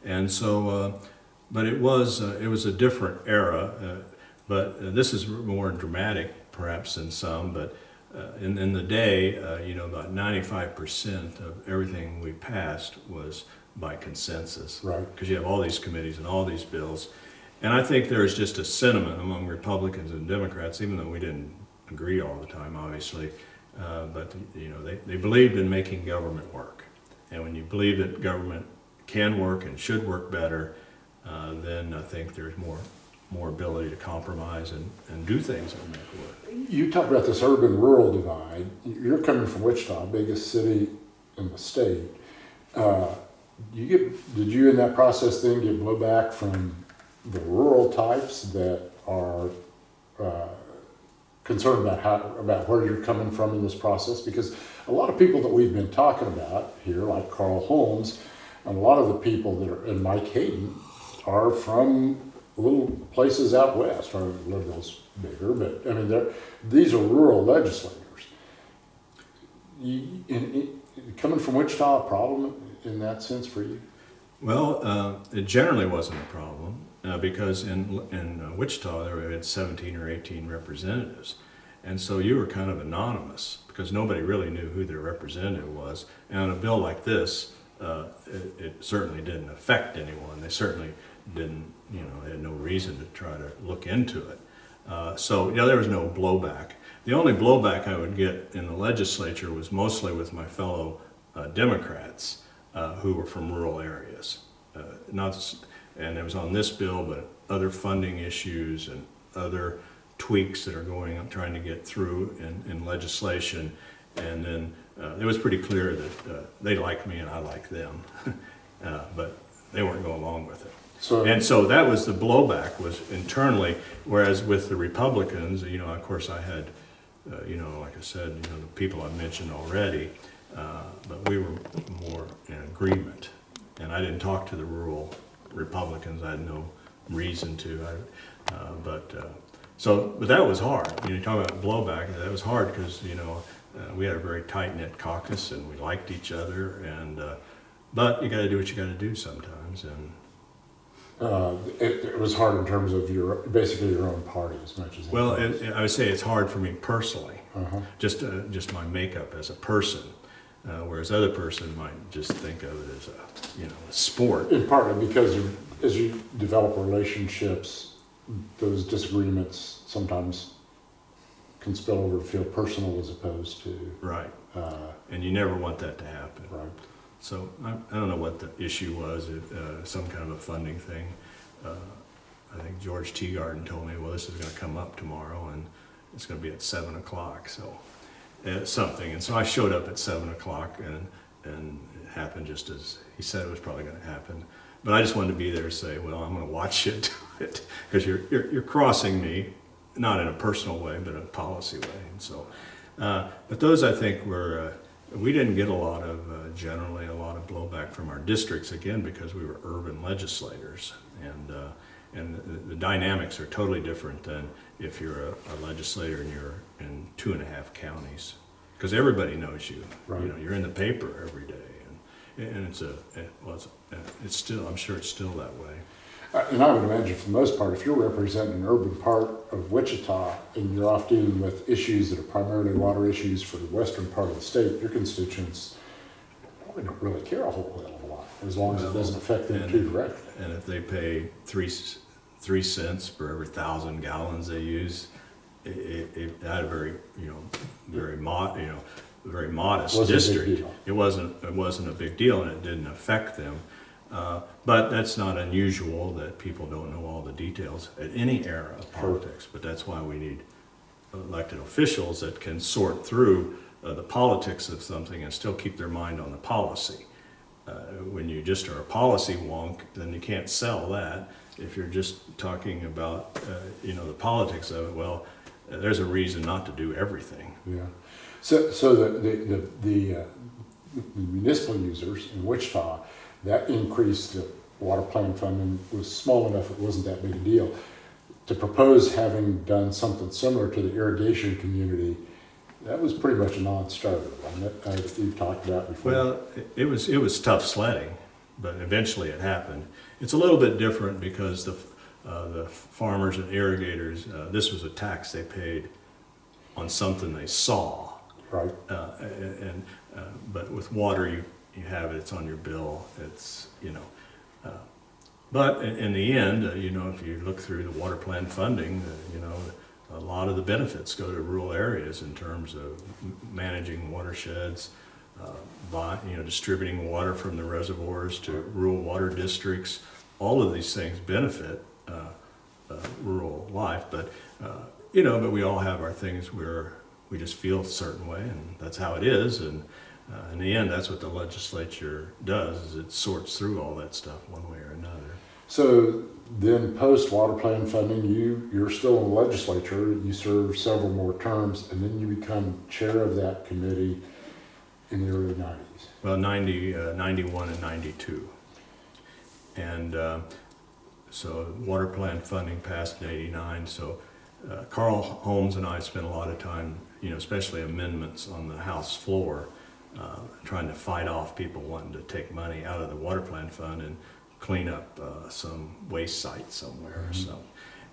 and so. But it was a different era. But this is more dramatic, perhaps, than some. But in the day, about 95% of everything we passed was by consensus. Right. Because you have all these committees and all these bills. And I think there's just a sentiment among Republicans and Democrats, even though we didn't agree all the time, obviously, But they believed in making government work. And when you believe that government can work and should work better, then I think there's more ability to compromise and do things that make work. You talked about this urban-rural divide. You're coming from Wichita, biggest city in the state. Did you in that process then get blowback from the rural types that are concerned about where you're coming from in this process? Because a lot of people that we've been talking about here, like Carl Holmes, and a lot of the people that are, and Mike Hayden, are from little places out west. Our liberals bigger, but I mean, these are rural legislators. Coming from Wichita, a problem in that sense for you? Well, it generally wasn't a problem because in Wichita there we had 17 or 18 representatives, and so you were kind of anonymous because nobody really knew who their representative was. And on a bill like this, it certainly didn't affect anyone. They certainly didn't, they had no reason to try to look into it. So there was no blowback. The only blowback I would get in the legislature was mostly with my fellow Democrats who were from rural areas. And it was on this bill, but other funding issues and other tweaks that are trying to get through in legislation. And then it was pretty clear that they like me and I like them, but they weren't going along with it. So that was the blowback, was internally, whereas with the Republicans, of course I had, like I said, the people I mentioned already, but we were more in agreement. And I didn't talk to the rural Republicans. I had no reason to. But that was hard. You talk about blowback. That was hard because we had a very tight-knit caucus and we liked each other. But you got to do what you got to do sometimes. And it was hard in terms of basically your own party as much as. Well, I would say it's hard for me personally. Just my makeup as a person. Whereas other person might just think of it as a sport. In part because as you develop relationships, those disagreements sometimes can spill over to feel personal as opposed to right. And you never want that to happen. Right. So I don't know what the issue was. Some kind of a funding thing. I think George Teagarden told me, well, this is going to come up tomorrow, and it's going to be at 7 o'clock. So. Something, and so I showed up at 7 o'clock, and it happened just as he said it was probably going to happen. But I just wanted to be there to say, well, I'm going to watch you do it, because you're crossing me, not in a personal way, but in a policy way. And so, but those I think were we didn't get generally a lot of blowback from our districts, again because we were urban legislators, and the dynamics are totally different than if you're a legislator and you're in 2.5 counties, because everybody knows you. Right. You're in the paper every day, and it's still. I'm sure it's still that way. And I would imagine, for the most part, if you're representing an urban part of Wichita and you're off dealing with issues that are primarily water issues for the western part of the state, your constituents probably don't really care a whole hell of a lot, as long as it doesn't affect them too directly. And if they pay 3 cents for every 1,000 gallons they use, it had a very very modest district. It wasn't a big deal, and it didn't affect them. But that's not unusual that people don't know all the details at any era of politics. But that's why we need elected officials that can sort through the politics of something and still keep their mind on the policy. When you just are a policy wonk, then you can't sell that. If you're just talking about the politics of it, well, there's a reason not to do everything. Yeah. So the municipal users in Wichita, that increased the water plant funding was small enough it wasn't that big a deal. To propose having done something similar to the irrigation community, that was pretty much a non-starter, wasn't it? You've talked about before. Well, it was tough sledding, but eventually it happened. It's a little bit different because the farmers and irrigators, this was a tax they paid on something they saw. Right. But with water, you have it. It's on your bill. It's But in the end, if you look through the water plan funding, a lot of the benefits go to rural areas in terms of managing watersheds, distributing water from the reservoirs to rural water districts. All of these things benefit rural life, but but we all have our things where we just feel a certain way, and that's how it is. And in the end, that's what the legislature does: is it sorts through all that stuff one way or another. So then, post water plan funding, you're still in the legislature. You serve several more terms, and then you become chair of that committee in the early 90s. Well, 91 and 92. And so water plan funding passed in 89. So Carl Holmes and I spent a lot of time, especially amendments on the House floor, trying to fight off people wanting to take money out of the water plan fund and clean up some waste site somewhere or something.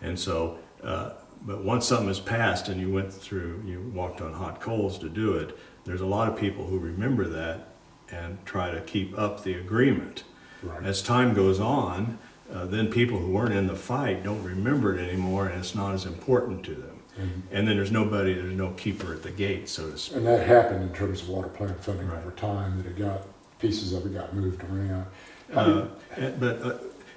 And so, but once something is passed and you walked on hot coals to do it, there's a lot of people who remember that and try to keep up the agreement. Right. As time goes on, then people who weren't in the fight don't remember it anymore, and it's not as important to them. And then there's no keeper at the gate, so to speak. And that happened in terms of water plan funding Right. over time, pieces of it got moved around.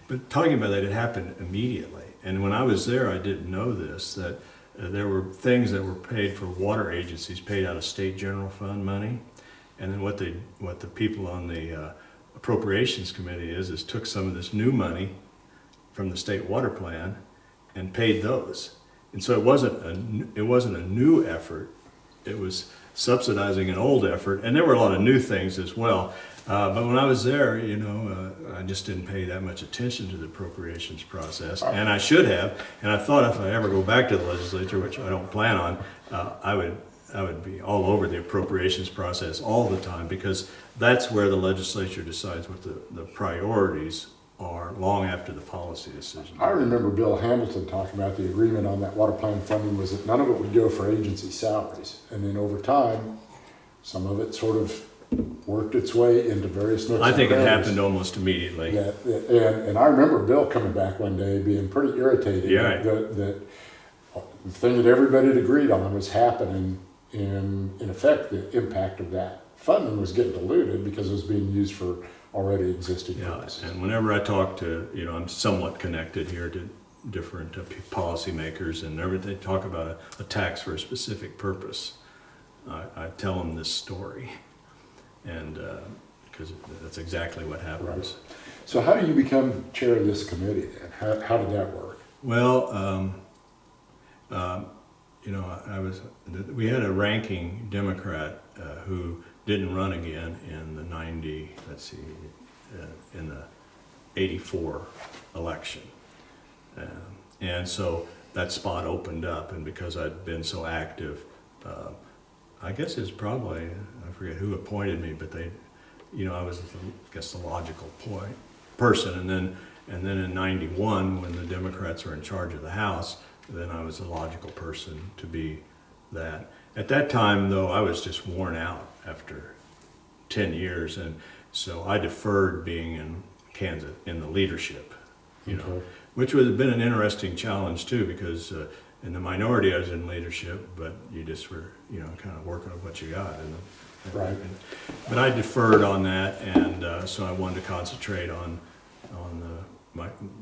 But talking about that, it happened immediately. And when I was there, I didn't know this, that there were things that were paid for water agencies, paid out of state general fund money. And then what the people on the appropriations committee is took some of this new money from the state water plan and paid those. And so it wasn't a new effort. It was subsidizing an old effort, and there were a lot of new things as well. But when I was there, I just didn't pay that much attention to the appropriations process, and I should have. And I thought if I ever go back to the legislature, which I don't plan on, I would be all over the appropriations process all the time, because that's where the legislature decides what the priorities are long after the policy decision. I remember Bill Hamilton talking about the agreement on that water plan funding was that none of it would go for agency salaries. And then over time, some of it sort of worked its way into various nooks I think and it crannies. happened almost immediately. And I remember Bill coming back one day being pretty irritated Yeah. that the thing that everybody had agreed on was happening. In effect, the impact of that funding was getting diluted because it was being used for already existing purposes. And whenever I talk to, I'm somewhat connected here to different policymakers, and whenever they talk about a tax for a specific purpose, I tell them this story, and because that's exactly what happens. Right. So how do you become chair of this committee then? How did that work? Well, we had a ranking Democrat who didn't run again in the in the 84 election. And so that spot opened up, and because I'd been so active, I guess it's probably, I forget who appointed me, but they, I was, the logical person. And then in 91, when the Democrats were in charge of the House, then I was the logical person to be that. At that time, though, I was just worn out after 10 years, and so I deferred being in Kansas in the leadership, which would have been an interesting challenge too, because in the minority I was in leadership, but you just were, kind of working with what you got. Right. But I deferred on that, and so I wanted to concentrate on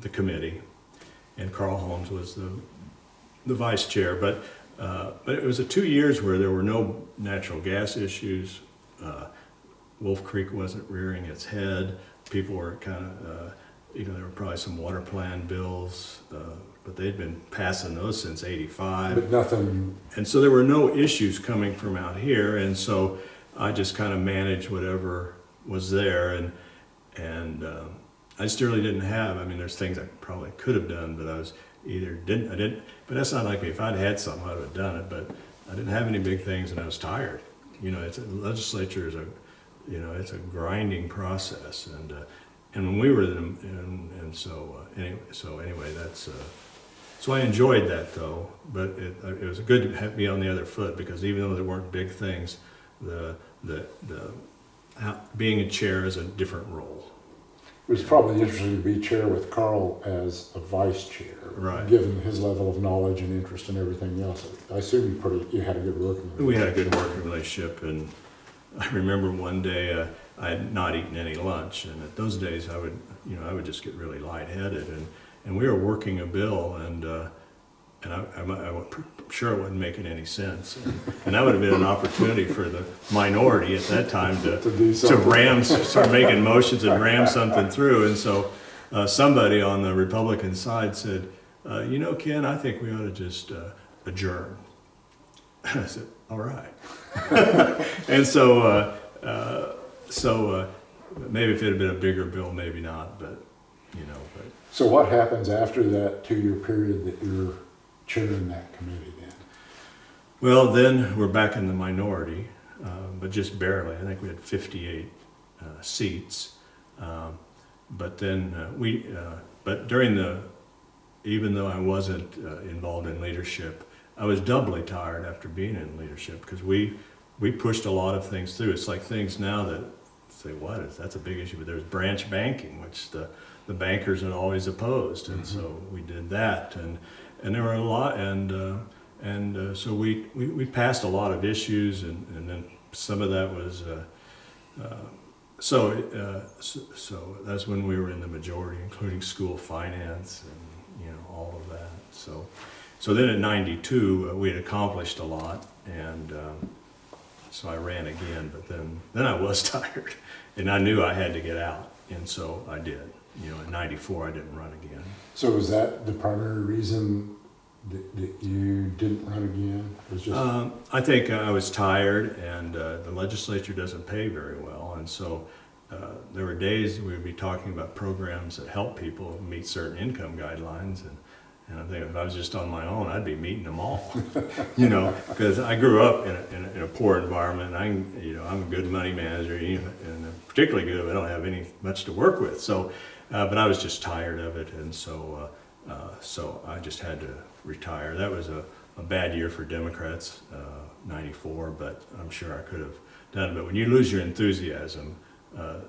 the committee, and Carl Holmes was the vice chair. But it was 2 years where there were no natural gas issues. Wolf Creek wasn't rearing its head. People were kind of, there were probably some water plan bills, but they'd been passing those since '85. But nothing. And so there were no issues coming from out here, and so I just kind of managed whatever was there, and I just really didn't have. I mean, there's things I probably could have done, but I didn't. But that's not like me. If I'd had something, I would have done it. But I didn't have any big things, and I was tired. The legislature is it's a grinding process, and when we were anyway, that's so I enjoyed that though. But it was good to be on the other foot, because even though there weren't big things, being a chair is a different role. It was probably interesting to be chair with Carl as a vice chair, Right. given his level of knowledge and interest and everything else. I assume you had a good working relationship. We had a good working relationship, and I remember one day I had not eaten any lunch, and at those days I would just get really lightheaded, and we were working a bill, and I'm sure it wasn't making any sense, and that would have been an opportunity for the minority at that time to start making motions and ram something through, and so somebody on the Republican side said, Ken, I think we ought to just adjourn. I said, all right. And so maybe if it had been a bigger bill, maybe not, but. So what happens after that 2-year period that you're chairing that committee then? Well, then we're back in the minority, but just barely. I think we had 58 seats. But then but even though I wasn't involved in leadership, I was doubly tired after being in leadership because we pushed a lot of things through. It's like things now that say, that's a big issue, but there's branch banking, which the bankers had always opposed, and so we did that, and there were a lot, and so we passed a lot of issues, and then some of that was so that's when we were in the majority, including school finance and all of that. So then at 92 we had accomplished a lot, and so I ran again, but then I was tired, and I knew I had to get out, and so I did. In 94 I didn't run again. So was that the primary reason that you didn't run again? It was just... I think I was tired, and the legislature doesn't pay very well, and so there were days we would be talking about programs that help people meet certain income guidelines, and I think if I was just on my own, I'd be meeting them all, because I grew up in a poor environment. I'm a good money manager, and I'm particularly good if I don't have much to work with. So, but I was just tired of it, and so I just had to retire. That was a bad year for Democrats, 94, but I'm sure I could have done it. But when you lose your enthusiasm,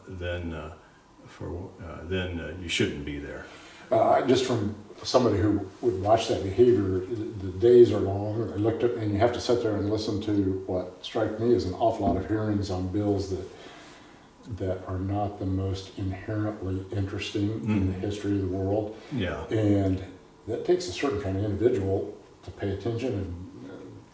then you shouldn't be there. Just from somebody who would watch that behavior, the days are long. I looked at, and you have to sit there and listen to what strike me as an awful lot of hearings on bills that are not the most inherently interesting in the history of the world. Yeah. And that takes a certain kind of individual to pay attention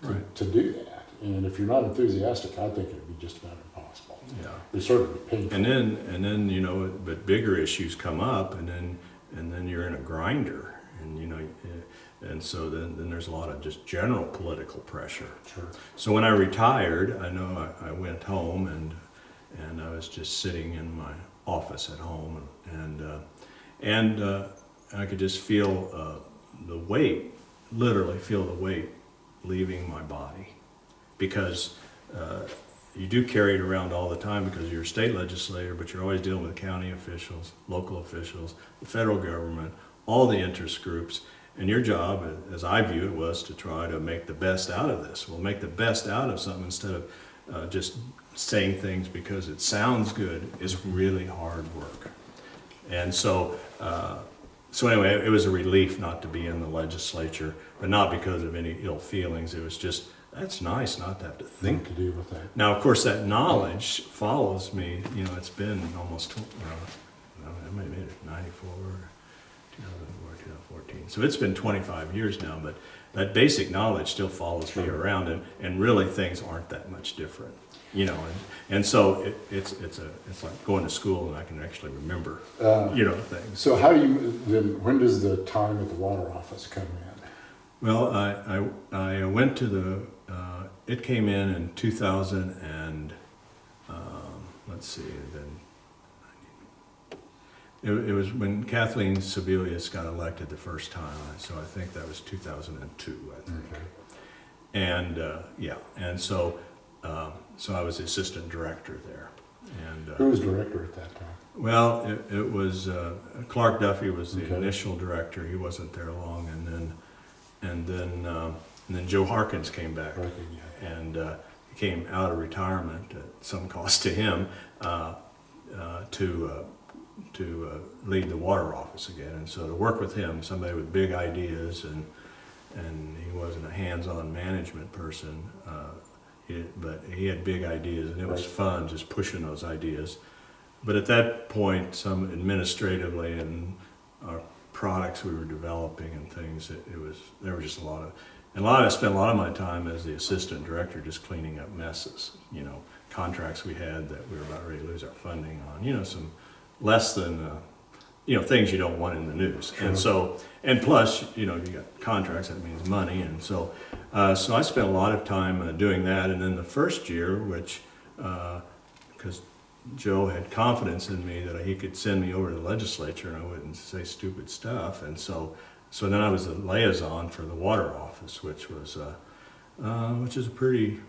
and to do that. And if you're not enthusiastic, I think it'd be just about impossible. Yeah. It's sort of painful. And then but bigger issues come up, and then you're in a grinder, and so then there's a lot of just general political pressure. Sure. So when I retired, I know I went home, and I was just sitting in my office at home, and I could just feel the weight, literally feel the weight leaving my body, because you do carry it around all the time because you're a state legislator, but you're always dealing with county officials, local officials, the federal government, all the interest groups, and your job, as I view it, was to try to make the best out of this. We'll make the best out of something instead of just saying things because it sounds good. Is really hard work. And so anyway, it was a relief not to be in the legislature, but not because of any ill feelings. It was just, that's nice not to have to think. To deal with that. Now, of course, that knowledge follows me. It's been almost, maybe 94, 2004, 2014. So it's been 25 years now, but that basic knowledge still follows me around, and really things aren't that much different. And so it's like going to school, and I can actually remember, things. So how do you then? When does the time at the water office come in? Well, I went to it came in 2000, and let's see, then it was when Kathleen Sebelius got elected the first time, so I think that was 2002, I think. Okay. And and so I was the assistant director there. And who was director at that time? Well, it was Clark Duffy was the initial director. He wasn't there long, and then Joe Harkins came back, and he came out of retirement at some cost to him to lead the water office again. And so to work with him, somebody with big ideas, and he wasn't a hands-on management person, but he had big ideas, and it was fun just pushing those ideas. But at that point, some administratively and our products we were developing and things, there were just I spent a lot of my time as the assistant director just cleaning up messes, contracts we had that we were about ready to lose our funding on, some less than, things you don't want in the news. Sure. And plus, you got contracts, that means money. And so I spent a lot of time doing that. And then the first year, which, because Joe had confidence in me that he could send me over to the legislature and I wouldn't say stupid stuff. And so then I was the liaison for the water office, which is a pretty,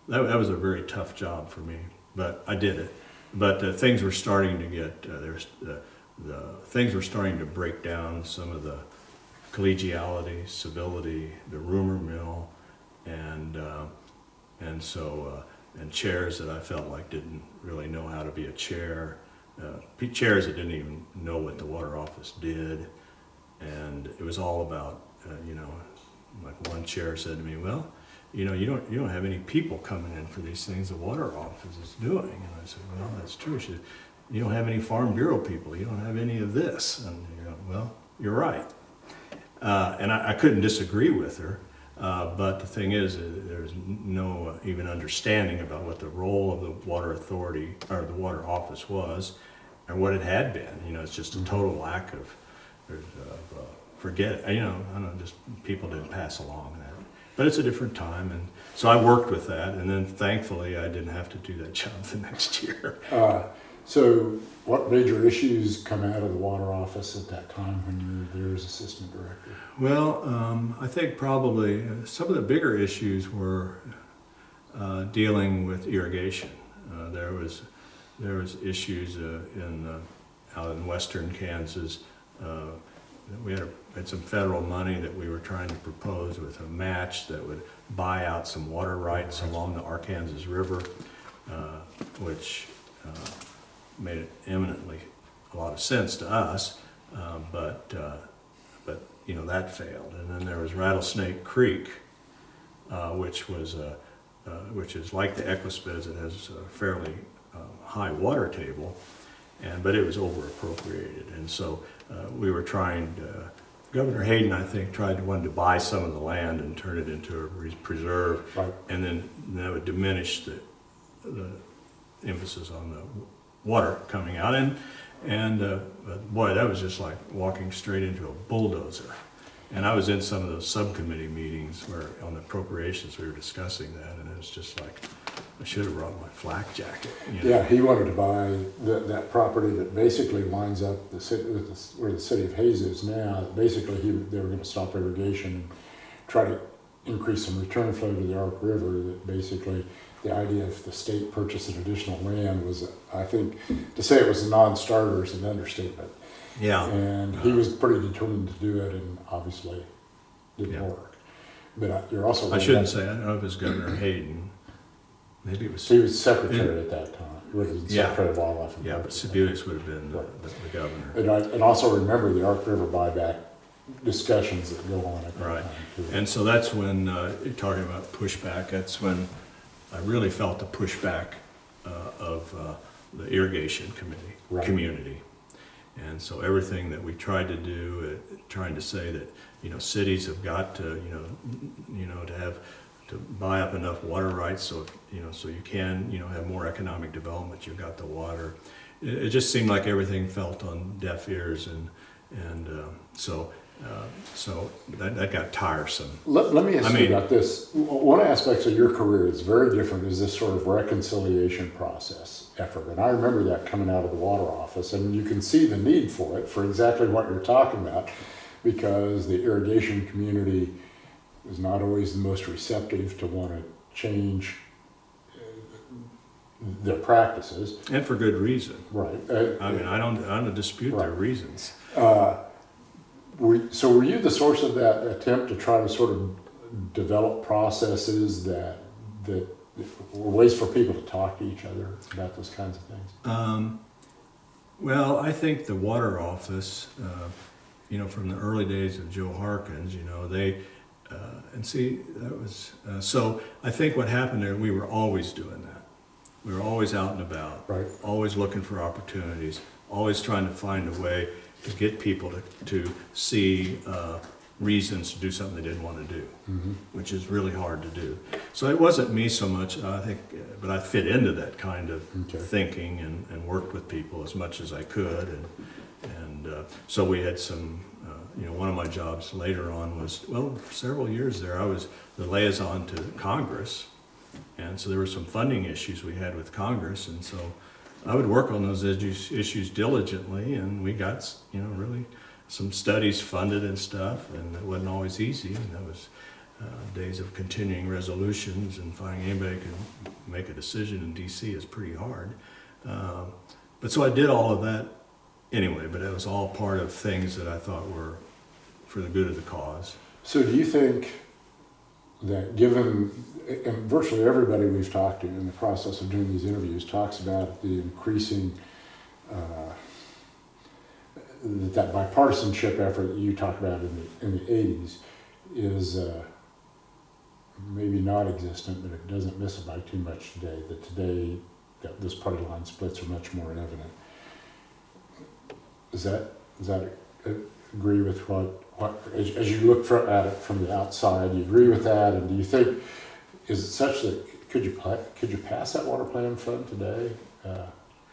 that was a very tough job for me, but I did it. But things were starting to get, things were starting to break down, some of the collegiality, civility, the rumor mill, and chairs that I felt like didn't really know how to be a chair, chairs that didn't even know what the water office did, and it was all about, like one chair said to me, well, you don't have any people coming in for these things the water office is doing. And I said, well, that's true. She said, you don't have any Farm Bureau people. You don't have any of this. And well, you're right. And I couldn't disagree with her. But the thing is, there's no even understanding about what the role of the water authority or the water office was, and what it had been. It's just a total lack of forget it. I don't know, just people didn't pass along that. But it's a different time, and so I worked with that, and then thankfully I didn't have to do that job the next year. So what major issues come out of the water office at that time when you were there as assistant director? Well, I think probably some of the bigger issues were dealing with irrigation. There was issues out in western Kansas. We had some federal money that we were trying to propose with a match that would buy out some water rights along the Arkansas River, which made it eminently a lot of sense to us, but that failed. And then there was Rattlesnake Creek, which is like the Equus Beds. It has a fairly high water table, but it was over appropriated, and so we were trying to. Governor Hayden, I think, wanted to buy some of the land and turn it into a preserve, right. And then that would diminish the emphasis on the water coming out. And boy, that was just like walking straight into a bulldozer. And I was in some of those subcommittee meetings where on the appropriations we were discussing that, and it was just like, I should have brought my flak jacket. Yeah, he wanted to buy that property that basically lines up the city with where the city of Hayes is now. Basically, they were going to stop irrigation and try to increase some return flow to the Ark River. That basically, the idea if the state purchased an additional land was, I think, to say it was a non-starter is an understatement. Yeah. And he was pretty determined to do it, and obviously didn't work. But you're also. I shouldn't say. I don't know if it was Governor Hayden. Maybe it was. He was secretary at that time. He was secretary of wildlife. Yeah, but Sebelius would have been the governor. And also remember the Ark River buyback discussions that go on at that right. time too. And so that's when you're talking about pushback. That's when I really felt the pushback of the irrigation community. And so everything that we tried to do, trying to say that cities have got to to have to buy up enough water rights so so you can have more economic development. You've got the water. It just seemed like everything felt on deaf ears, and so that got tiresome. Let me ask you about this. One aspect of your career that's very different is this sort of reconciliation process effort. And I remember that coming out of the water office, and you can see the need for it for exactly what you're talking about, because the irrigation community is not always the most receptive to want to change their practices. And for good reason. Right. I don't dispute their reasons. So were you the source of that attempt to try to sort of develop processes that were ways for people to talk to each other about those kinds of things? Well, I think the water office, from the early days of Joe Harkins, and see, that was, so I think what happened there, we were always doing that. We were always out and about, Right. always looking for opportunities, always trying to find a way to get people to see reasons to do something they didn't want to do, which is really hard to do. So it wasn't me so much, I think, but I fit into that kind of thinking and worked with people as much as I could. And so we had some, one of my jobs later on was, well, for several years there, I was the liaison to Congress. And so there were some funding issues we had with Congress. And so I would work on those issues diligently, and we got, really some studies funded and stuff, and it wasn't always easy. And that was days of continuing resolutions, and finding anybody can make a decision in DC is pretty hard. But so I did all of that anyway, but it was all part of things that I thought were for the good of the cause. So do you think that given, and virtually everybody we've talked to in the process of doing these interviews talks about the increasing, that bipartisanship effort that you talk about in the 80s is maybe non-existent, but it doesn't miss it by too much today, that today that those party line splits are much more evident. Does that agree with what as you look at it from the outside, you agree with that? And do you think, is it such that could you pass that water plan fund today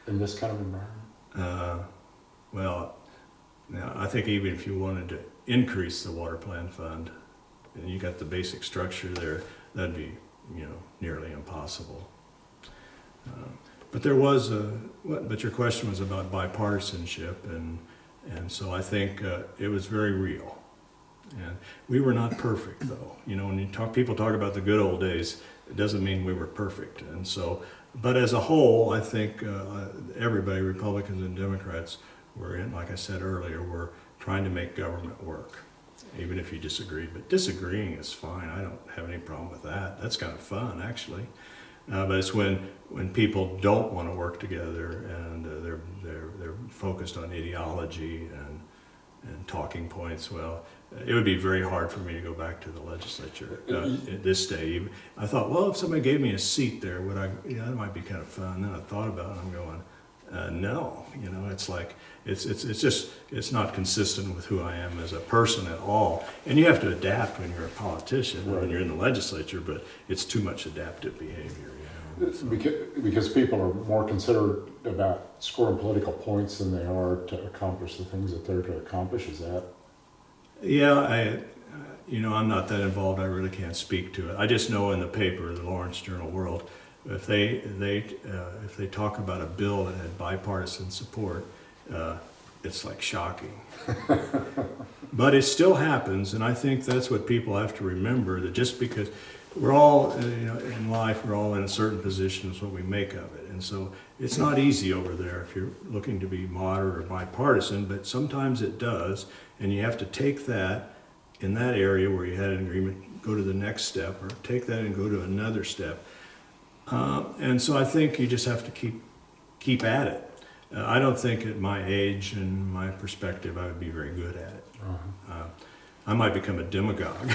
in this kind of environment? Well, now I think even if you wanted to increase the water plan fund, and you got the basic structure there, that'd be nearly impossible. But there was but your question was about bipartisanship, and so I think it was very real. And we were not perfect, though. When people talk about the good old days, it doesn't mean we were perfect. And so, but as a whole, I think everybody, Republicans and Democrats, were in, like I said earlier, were trying to make government work, even if you disagreed. But disagreeing is fine. I don't have any problem with that. That's kind of fun, actually. But it's when people don't want to work together, and they're focused on ideology and talking points. Well, it would be very hard for me to go back to the legislature at this day. I thought, well, if somebody gave me a seat there, would I? That might be kind of fun. Then I thought about it, and I'm going, no. It's like it's not consistent with who I am as a person at all. And you have to adapt when you're a politician, right, when you're in the legislature. But it's too much adaptive behavior. So. Because people are more considerate about scoring political points than they are to accomplish the things that they're to accomplish. Is that? Yeah, I'm not that involved. I really can't speak to it. I just know in the paper, the Lawrence Journal-World, if they talk about a bill that had bipartisan support, it's like shocking. But it still happens, and I think that's what people have to remember, that just because we're all, in life, we're all in a certain position is what we make of it. And so it's not easy over there if you're looking to be moderate or bipartisan, but sometimes it does, and you have to take that in that area where you had an agreement, go to the next step, or take that and go to another step. And so I think you just have to keep at it. I don't think at my age and my perspective I would be very good at it. I might become a demagogue,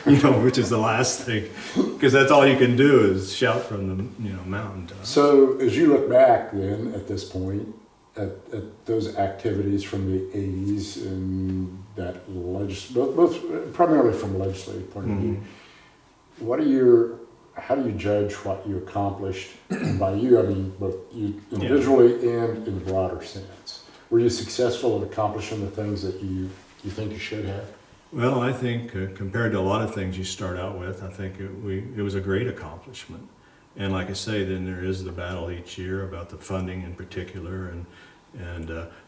which is the last thing, because that's all you can do is shout from the mountaintops. So as you look back then at this point, at those activities from the 80s and that both primarily from a legislative point of view, how do you judge what you accomplished? And by you, I mean both you individually and in the broader sense. Were you successful at accomplishing the things that you think you should have? Well, I think compared to a lot of things you start out with, I think it was a great accomplishment. And like I say, then there is the battle each year about the funding in particular,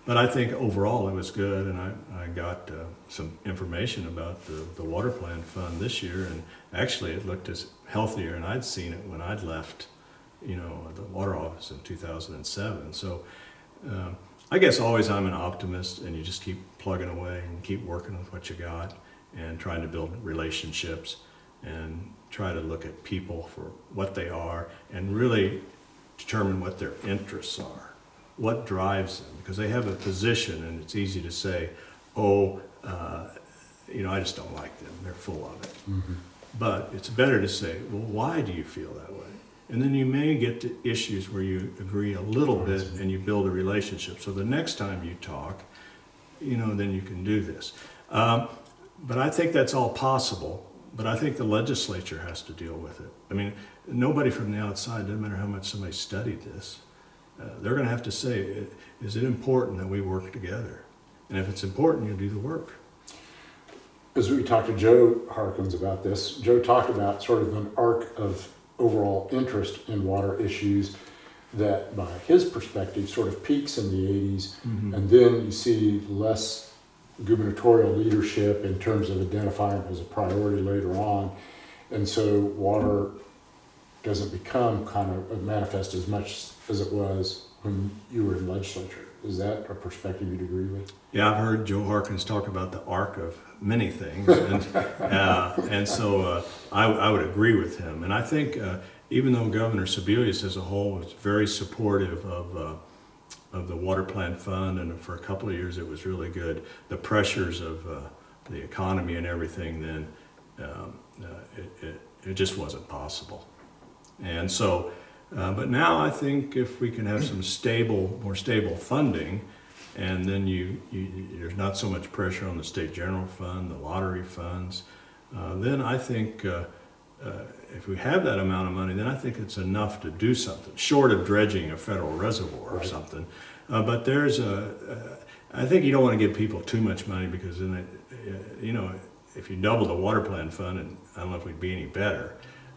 but I think overall it was good, and I got some information about the water plan fund this year, and actually it looked as healthier than I'd seen it when I'd left, the water office in 2007. So I guess always I'm an optimist, and you just keep plugging away and keep working with what you got and trying to build relationships and try to look at people for what they are and really determine what their interests are. what drives them, because they have a position and it's easy to say, oh, I just don't like them, they're full of it. Mm-hmm. But it's better to say, well, why do you feel that way? And then you may get to issues where you agree a little bit and you build a relationship. So the next time you talk, then you can do this. But I think that's all possible, but I think the legislature has to deal with it. I mean, nobody from the outside, doesn't matter how much somebody studied this, they're going to have to say, is it important that we work together? And if it's important, you do the work. As we talked to Joe Harkins about this, Joe talked about sort of an arc of overall interest in water issues that, by his perspective, sort of peaks in the 80s, and then you see less gubernatorial leadership in terms of identifying it as a priority later on, and so water doesn't become kind of manifest as much as it was when you were in legislature. Is that a perspective you'd agree with? Yeah, I've heard Joe Harkins talk about the arc of many things, and so I would agree with him. And I think even though Governor Sebelius as a whole was very supportive of the water plant fund, and for a couple of years it was really good, the pressures of the economy and everything, then it just wasn't possible. And so, but now I think if we can have some more stable funding, and then there's not so much pressure on the state general fund, the lottery funds, then I think if we have that amount of money, then I think it's enough to do something, short of dredging a federal reservoir or something. But I think you don't want to give people too much money, because then, if you double the water plant fund, and I don't know if we'd be any better,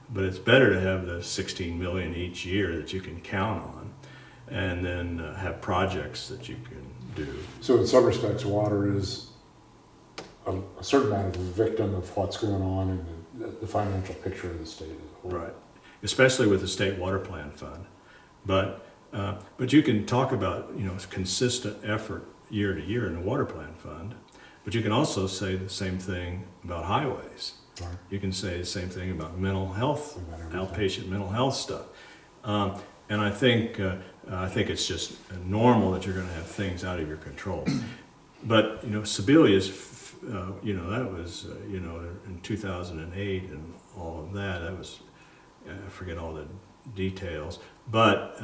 but it's better to have the 16 million each year that you can count on, and then have projects that you can do. So in some respects, water is a certain amount of a victim of what's going on in the financial picture of the state as a whole. Right, especially with the state water plant fund. But you can talk about consistent effort year to year in the water plant fund, but you can also say the same thing about highways. Right. You can say the same thing about mental health, outpatient mental health stuff. And I think it's just normal that you're going to have things out of your control. But Sebelius, that was in 2008 and all of that. That was, I forget all the details, but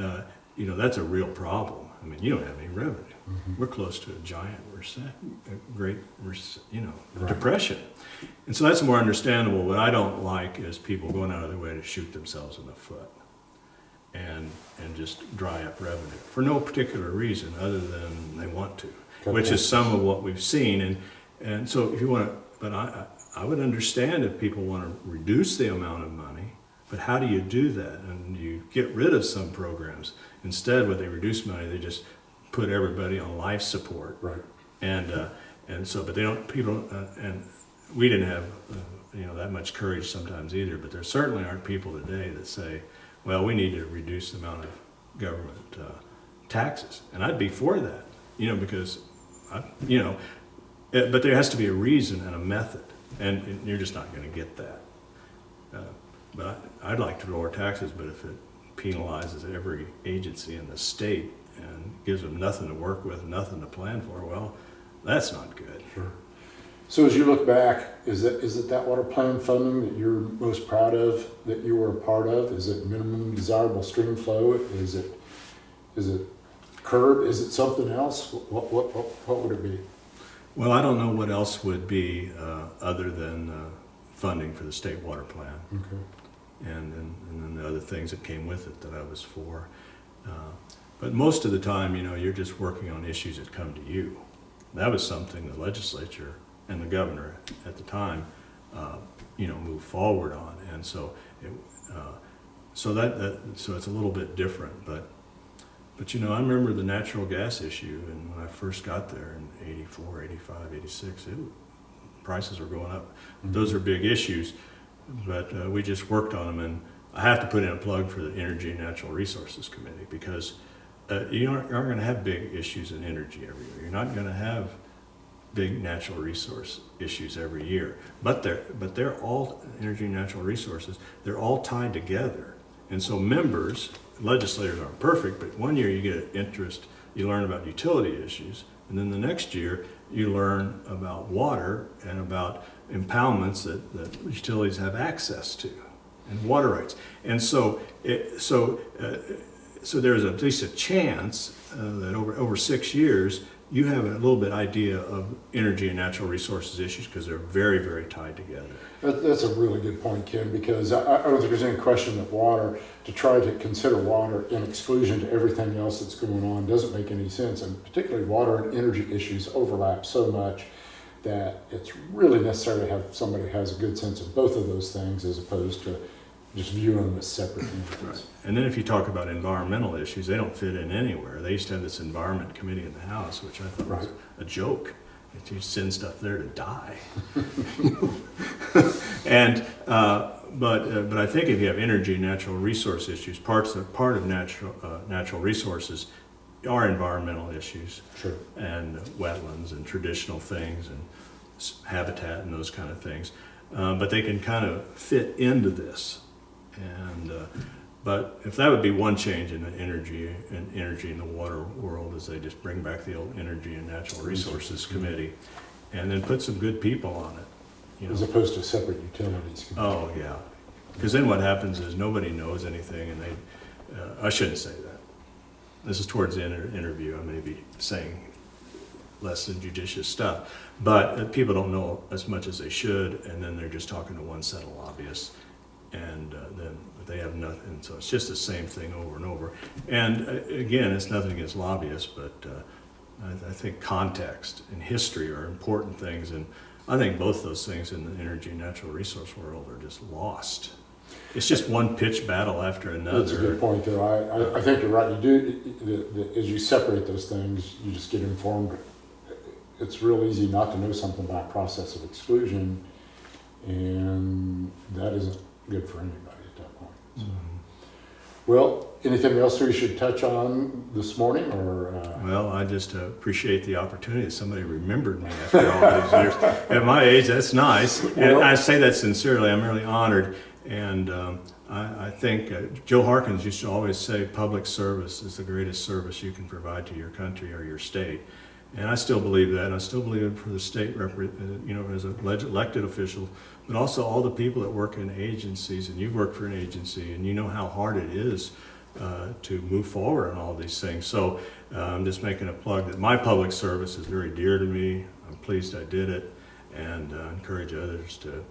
that's a real problem. I mean, you don't have any revenue. Mm-hmm. We're close to a giant depression. And so that's more understandable. What I don't like is people going out of their way to shoot themselves in the foot and just dry up revenue for no particular reason other than they want to, which is some of what we've seen. And so if you want to, but I would understand if people want to reduce the amount of money, but how do you do that? And you get rid of some programs. Instead, when they reduce money, they just put everybody on life support. Right. And so, but they don't, people, and we didn't have, that much courage sometimes either, but there certainly aren't people today that say, well, we need to reduce the amount of government taxes. And I'd be for that, because, but there has to be a reason and a method, and you're just not going to get that. But I'd like to lower taxes, but if it penalizes every agency in the state and gives them nothing to work with, nothing to plan for, well, that's not good. Sure. So as you look back, is it that water plan funding that you're most proud of, that you were a part of? Is it minimum desirable stream flow? Is it curb? Is it something else? What would it be? Well, I don't know what else would be other than funding for the state water plan. Okay. And then the other things that came with it that I was for. But most of the time, you're just working on issues that come to you. That was something the legislature and the governor at the time, moved forward on. And so, so it's a little bit different. But I remember the natural gas issue, and when I first got there in 84, 85, 86, prices were going up. Mm-hmm. Those are big issues. But we just worked on them, and I have to put in a plug for the Energy and Natural Resources Committee, because you aren't going to have big issues in energy every year. You're not going to have big natural resource issues every year. But they're all, energy and natural resources, they're all tied together. And so legislators aren't perfect, but one year you get interest you learn about utility issues. And then the next year, you learn about water and about impoundments that utilities have access to, and water rights. And so there's at least a chance that over 6 years, you have a little bit idea of energy and natural resources issues, because they're very, very tied together. That's a really good point, Ken, because I don't think there's any question that water, to try to consider water in exclusion to everything else that's going on, doesn't make any sense. And particularly water and energy issues overlap so much that it's really necessary to have somebody who has a good sense of both of those things, as opposed to just viewing them as separate entities. Right. And then if you talk about environmental issues, they don't fit in anywhere. They used to have this environment committee in the House, which I thought was a joke. You send stuff there to die. And but I think if you have energy and natural resource issues, part of natural resources are environmental issues. Sure. And wetlands and traditional things and habitat and those kind of things. But they can kind of fit into this. And but if that would be one change in the energy in the water world, is they just bring back the old Energy and Natural Resources Committee, and then put some good people on it. You know? As opposed to separate utilities. Oh yeah, because then what happens is nobody knows anything, and they. I shouldn't say that. This is towards the interview. I may be saying less than judicious stuff, but people don't know as much as they should, and then they're just talking to one set of lobbyists. And then they have nothing, so it's just the same thing over and over. And again, it's nothing against lobbyists, but I think context and history are important things, and I think both those things in the energy and natural resource world are just lost. It's just one pitched battle after another. That's a good point, though. I think you're right. You do, as you separate those things, you just get informed. It's real easy not to know something by a process of exclusion, and that isn't good for anybody at that point. So. Well, anything else we should touch on this morning, or? Well, I just appreciate the opportunity that somebody remembered me after all these years. At my age, that's nice, and I say that sincerely. I'm really honored, and I think Joe Harkins used to always say, "Public service is the greatest service you can provide to your country or your state." And I still believe that. And I still believe it for the state, as an elected official, but also all the people that work in agencies. And you work for an agency, and you know how hard it is to move forward on all these things. So I'm just making a plug that my public service is very dear to me. I'm pleased I did it, and encourage others to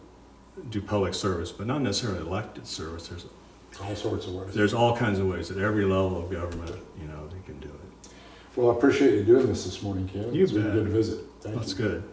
do public service, but not necessarily elected service. There's all sorts of ways. There's all kinds of ways at every level of government, they can do it. Well, I appreciate you doing this morning, Ken. You It's been bet. good to visit. Thank you. That's good.